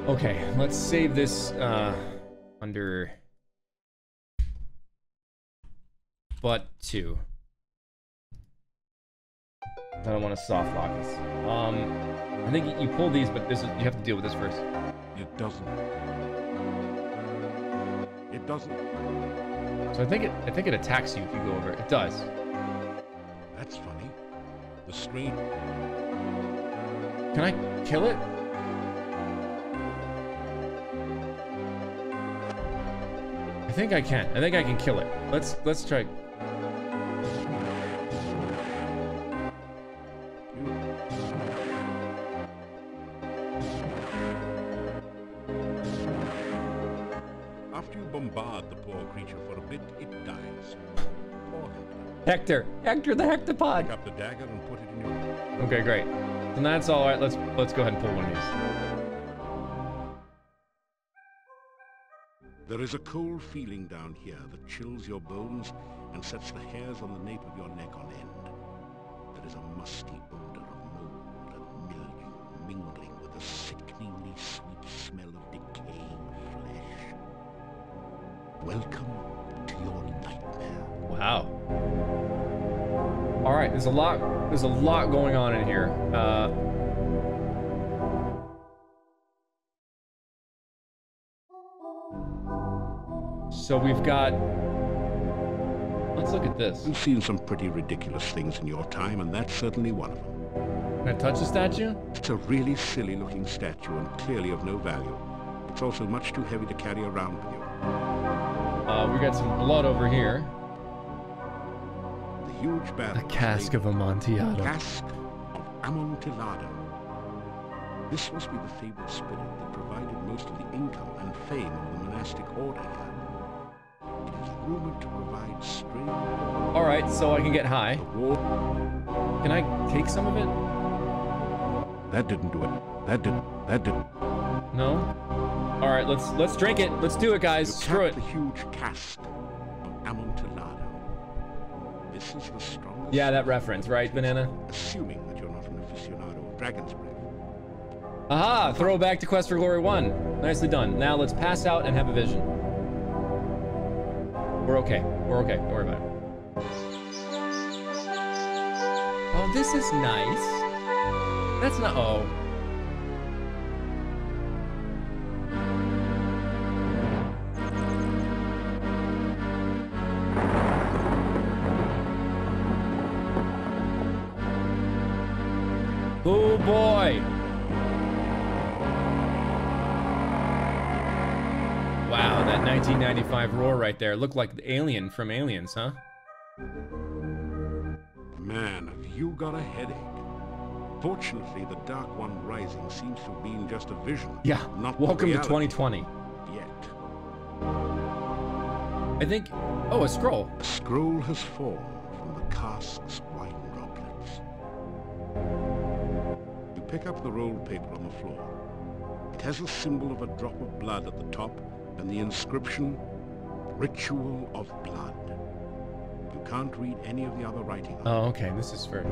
Okay, let's save this under butt 2. I don't want to soft lock this. I think you pull these, but this is, you have to deal with this first. It doesn't. It doesn't. So I think it attacks you if you go over it. It does. That's funny. The screen. Can I kill it? I think I can. I think I can kill it. Let's try. After you bombard the poor creature for a bit, it dies. Poor Hector the hectopod. Pick up the dagger and put it in your... Okay, great. Then that's all right. Let's go ahead and pull one of these. There is a cold feeling down here that chills your bones and sets the hairs on the nape of your neck on end. There is a musty odor of mold and mildew mingling with the sickeningly sweet smell of decaying flesh. Welcome to your nightmare. Wow. All right, there's a lot going on in here. So we've got, let's look at this. You've seen some pretty ridiculous things in your time, and that's certainly one of them. Can I touch the statue? It's a really silly looking statue and clearly of no value. It's also much too heavy to carry around with you. We got some blood over here. The huge battle. The cask of Amontillado. Cask of Amontillado. This must be the fabled spirit that provided most of the income and fame of the monastic order here. It is rumored to provide strange... Alright, so I can get high. Can I take some of it? That didn't do it. That didn't. No? Alright, let's drink it. Let's do it, guys. Screw it. The huge cask of Amontillado. This is the strongest... Yeah, that reference, right, Banana? Assuming that you're not an aficionado of Dragon's Breath. Aha! Throwback to Quest for Glory 1. Nicely done. Now let's pass out and have a vision. We're okay. We're okay. Don't worry about it. Oh, this is nice. That's not... Oh. Oh, boy. Wow, that 1995 roar right there looked like the alien from Aliens, huh? Man, have you got a headache? Fortunately, the Dark One Rising seems to have been just a vision. Yeah, not welcome to reality 2020. Yet. I think... Oh, a scroll. A scroll has fallen from the cask's wine droplets. You pick up the rolled paper on the floor. It has a symbol of a drop of blood at the top and the inscription, Ritual of Blood. You can't read any of the other writing. Oh, okay. This is for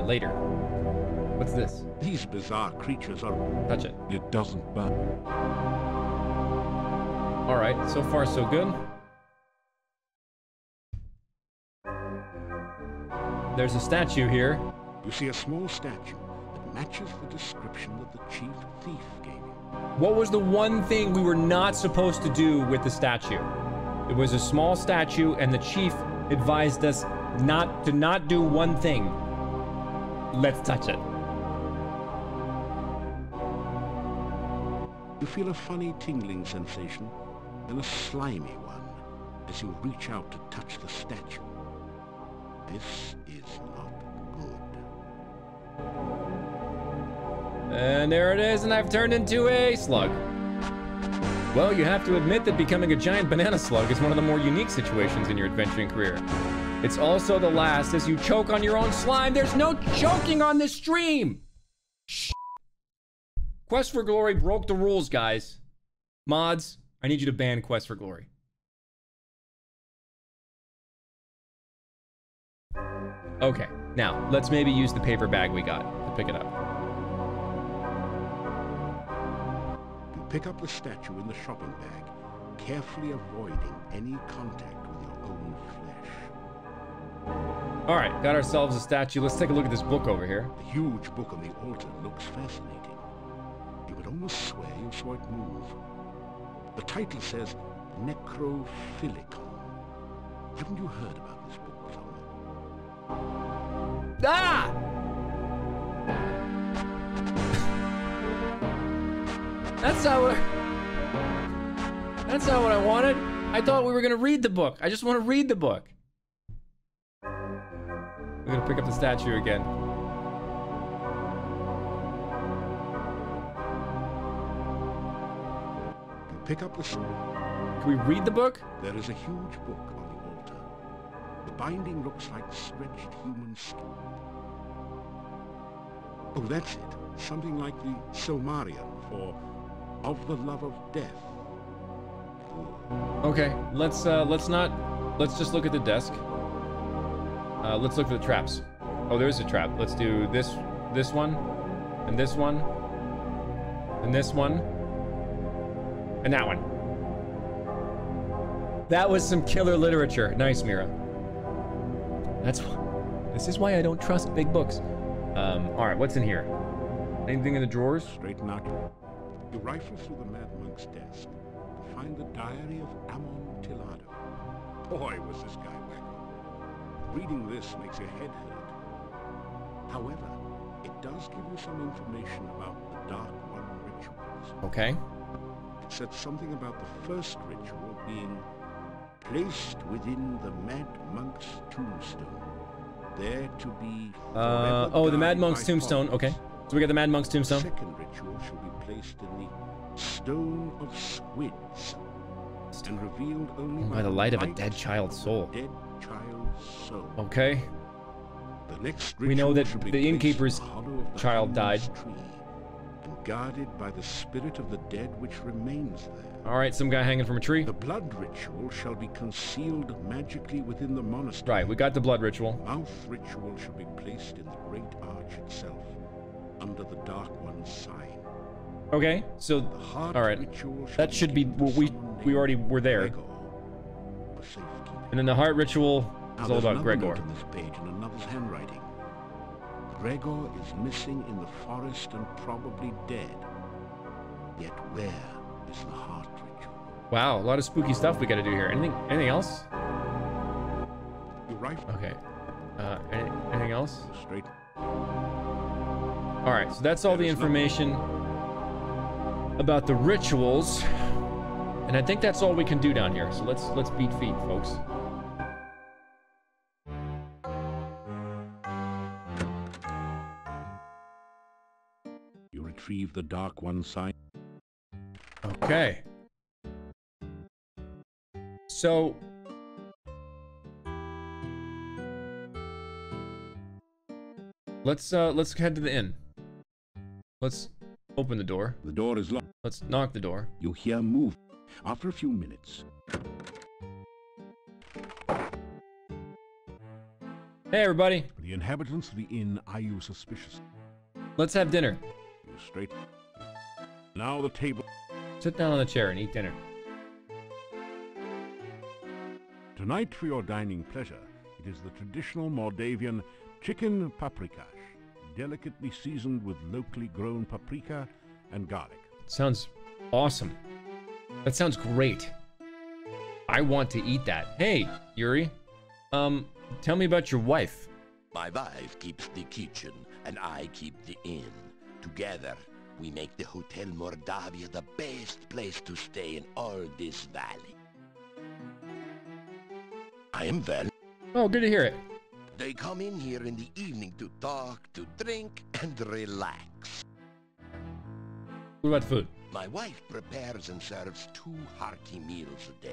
later. What's this? These bizarre creatures are... Touch it. It doesn't burn. Alright, so far so good. There's a statue here. You see a small statue that matches the description that the chief thief gave you. What was the one thing we were not supposed to do with the statue? It was a small statue, and the chief advised us not to do one thing. Let's touch it. You feel a funny tingling sensation, then a slimy one, as you reach out to touch the statue. This is not good. And there it is, and I've turned into a slug. Well, you have to admit that becoming a giant banana slug is one of the more unique situations in your adventuring career. It's also the last as you choke on your own slime. There's no choking on this stream! Shh. Quest for Glory broke the rules, guys. Mods, I need you to ban Quest for Glory. Okay, now, let's maybe use the paper bag we got to pick it up. You pick up the statue in the shopping bag, carefully avoiding any contact with your own flesh. Alright, got ourselves a statue. Let's take a look at this book over here. The huge book on the altar looks fascinating. You would almost swear you saw it move. The title says Necrophilicon. Haven't you heard about this book before? Ah! That's not what I wanted. I thought we were gonna read the book. I just want to read the book. We're gonna pick up the statue again. You pick up the... Can we read the book? There is a huge book on the altar. The binding looks like stretched human skin. Oh, that's it. Something like the Silmarillion for Of the Love of Death. Okay, let's just look at the desk. Let's look at the traps. Oh, there's a trap. Let's do this one, and this one, and this one, and that one. That was some killer literature. Nice, Mira. This is why I don't trust big books. All right, what's in here? Anything in the drawers? Straighten out. You rifle through the Mad Monk's desk and find the diary of Amontillado. Boy, was this guy wacko. Reading this makes your head hurt. However, it does give you some information about the Dark One rituals. Okay. It said something about the first ritual being placed within the Mad Monk's tombstone, there to be oh, the Mad Monk's tombstone. Okay, so we got the Mad Monk's tombstone. The second ritual shall be placed in the Stone of Squids, and revealed only by the light of a dead child's soul. Dead child's soul. Okay. The next We know that shall be the placed innkeeper's in the hollow of the child died. tree, and guarded by the spirit of the dead which remains there. All right, some guy hanging from a tree. The blood ritual shall be concealed magically within the monastery. Right, we got the blood ritual. Mouth ritual shall be placed in the great arch itself, under the Dark One's sign. Okay, so all right, that should be we already were there. And then the heart ritual is all about Gregor. On this page in another's handwriting. Gregor is missing in the forest and probably dead. Yet where is the heart ritual? Wow, a lot of spooky stuff we got to do here. Anything else? You're right. Okay. Anything else? Straight. All right, so that's all the information about the rituals, and I think that's all we can do down here. So let's beat feet, folks. You retrieve the Dark One's sign. Okay. So let's head to the inn. Let's open the door. The door is locked. Let's knock the door. You hear move. After a few minutes. Hey, everybody. The inhabitants of the inn eye you suspiciously. Let's have dinner. You straight. Now the table. Sit down on the chair and eat dinner. Tonight, for your dining pleasure, it is the traditional Moldavian chicken paprikash, delicately seasoned with locally grown paprika and garlic. Sounds awesome. That sounds great. I want to eat that. Hey, Yuri. Tell me about your wife. My wife keeps the kitchen, and I keep the inn. Together, we make the Hotel Mordavia the best place to stay in all this valley. I am well. Oh, good to hear it. They come in here in the evening to talk, to drink, and relax. What about the food? My wife prepares and serves 2 hearty meals a day.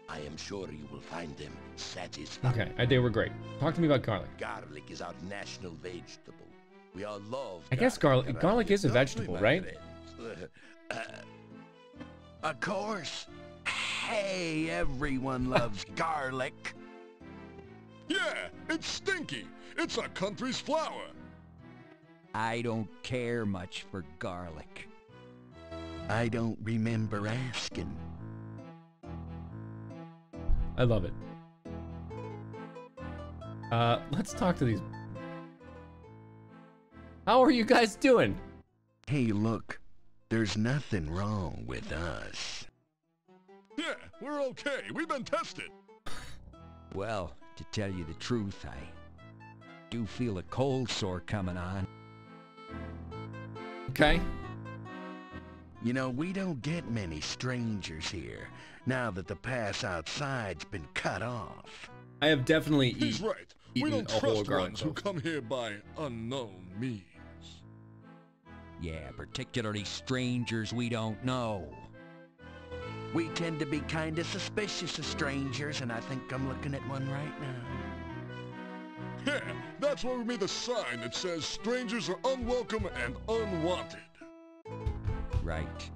I am sure you will find them satisfying. Okay, they were great. Talk to me about garlic. Garlic is our national vegetable. We all love I guess garlic is a vegetable, right? Of course. Hey, everyone loves garlic. Yeah, it's stinky. It's our country's flower. I don't care much for garlic. I don't remember asking. I love it. Let's talk to these. How are you guys doing? Hey, look. There's nothing wrong with us. Yeah, we're okay. We've been tested. Well, to tell you the truth, I do feel a cold sore coming on. Okay. You know, we don't get many strangers here, now that the pass outside's been cut off. I have definitely He's right. We don't a whole trust garlic ones who clove. come here by unknown means. Yeah, particularly strangers we don't know. We tend to be kinda suspicious of strangers, and I think I'm looking at one right now. Yeah, that's why we made the sign that says strangers are unwelcome and unwanted. Right.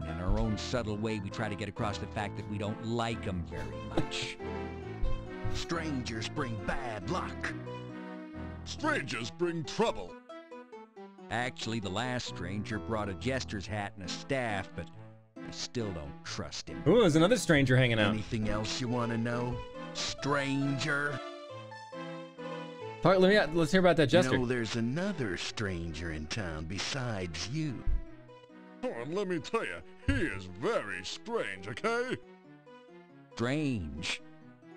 And in our own subtle way, we try to get across the fact that we don't like them very much. Strangers bring bad luck. Strangers bring trouble. Actually, the last stranger brought a jester's hat and a staff, but I still don't trust him. Ooh, there's another stranger hanging out. Anything else you want to know, stranger? Let's hear about that jester. You know, there's another stranger in town besides you. Oh, and let me tell you, he is very strange, okay? Strange?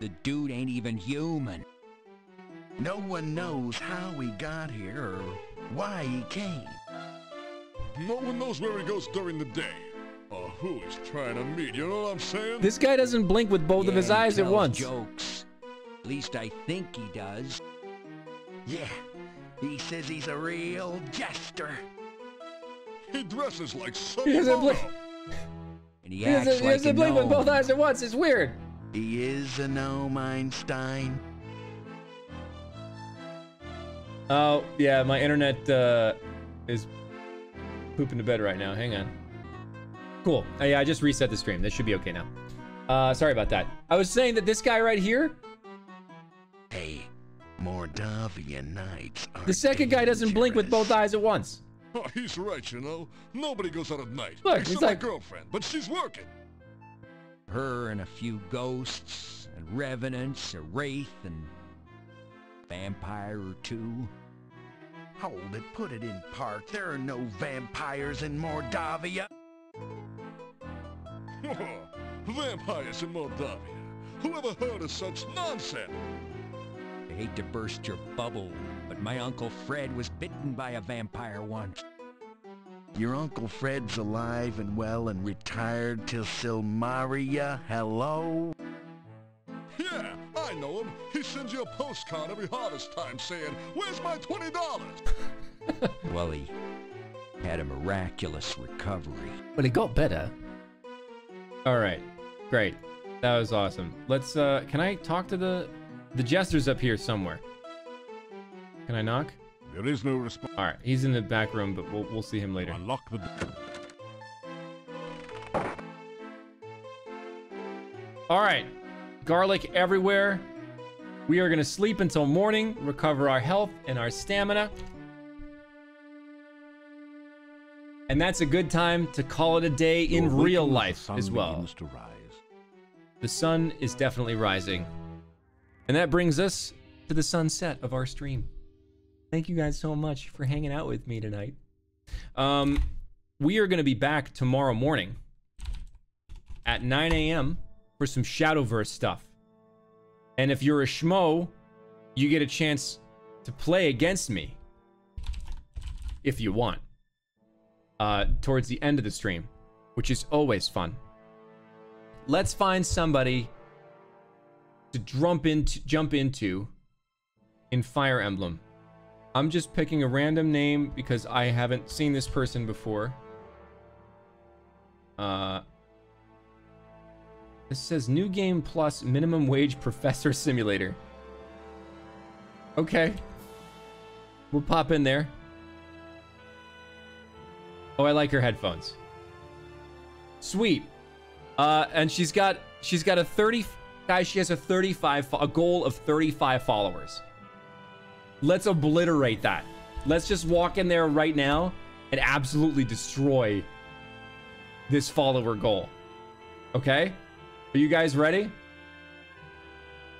The dude ain't even human. No one knows how he got here or why he came. No one knows where he goes during the day. who he's trying to meet, you know what I'm saying? This guy doesn't blink with both of his eyes at once. Jokes. At least I think he does. Yeah, he says he's a real jester. He dresses like He doesn't blink. And He doesn't blink with both eyes at once. It's weird. He is a gnome, Einstein. Oh, yeah, my internet is pooping to bed right now. Hang on. Cool. Yeah, I just reset the stream. This should be okay now. Sorry about that. I was saying that this guy right here... Hey, Mordavian knights are The second guy doesn't blink with both eyes at once. Oh, he's right, you know. Nobody goes out at night. Look, Except he's my like... girlfriend, but she's working. Her and a few ghosts, and revenants, a wraith, and vampire or two. Hold it, put it in part. There are no vampires in Mordavia. Vampires in Moldavia. Whoever heard of such nonsense? I hate to burst your bubble, but my Uncle Fred was bitten by a vampire once. Your Uncle Fred's alive and well and retired till Silmaria. Hello? Yeah, I know him. He sends you a postcard every harvest time saying, "Where's my $20?" Well, he had a miraculous recovery. But it got better. All right, great. That was awesome. Let's, can I talk to the jester's up here somewhere? Can I knock? There is no response. All right, he's in the back room, but we'll see him later. Unlock the door. All right, garlic everywhere. We are gonna sleep until morning, recover our health and our stamina. And that's a good time to call it a day in real life as well. To rise. The sun is definitely rising. And that brings us to the sunset of our stream. Thank you guys so much for hanging out with me tonight. We are going to be back tomorrow morning at 9 a.m. for some Shadowverse stuff. And if you're a schmo, you get a chance to play against me. If you want. Towards the end of the stream, which is always fun. Let's find somebody to jump into in Fire Emblem. I'm just picking a random name because I haven't seen this person before. This says New Game Plus Minimum Wage Professor Simulator. Okay. We'll pop in there. Oh, I like her headphones. Sweet. And she's got a 30, guys, she has a goal of 35 followers. Let's obliterate that. Let's just walk in there right now and absolutely destroy this follower goal. Okay? Are you guys ready?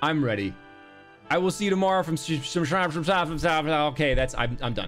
I'm ready. I will see you tomorrow from okay, I'm done.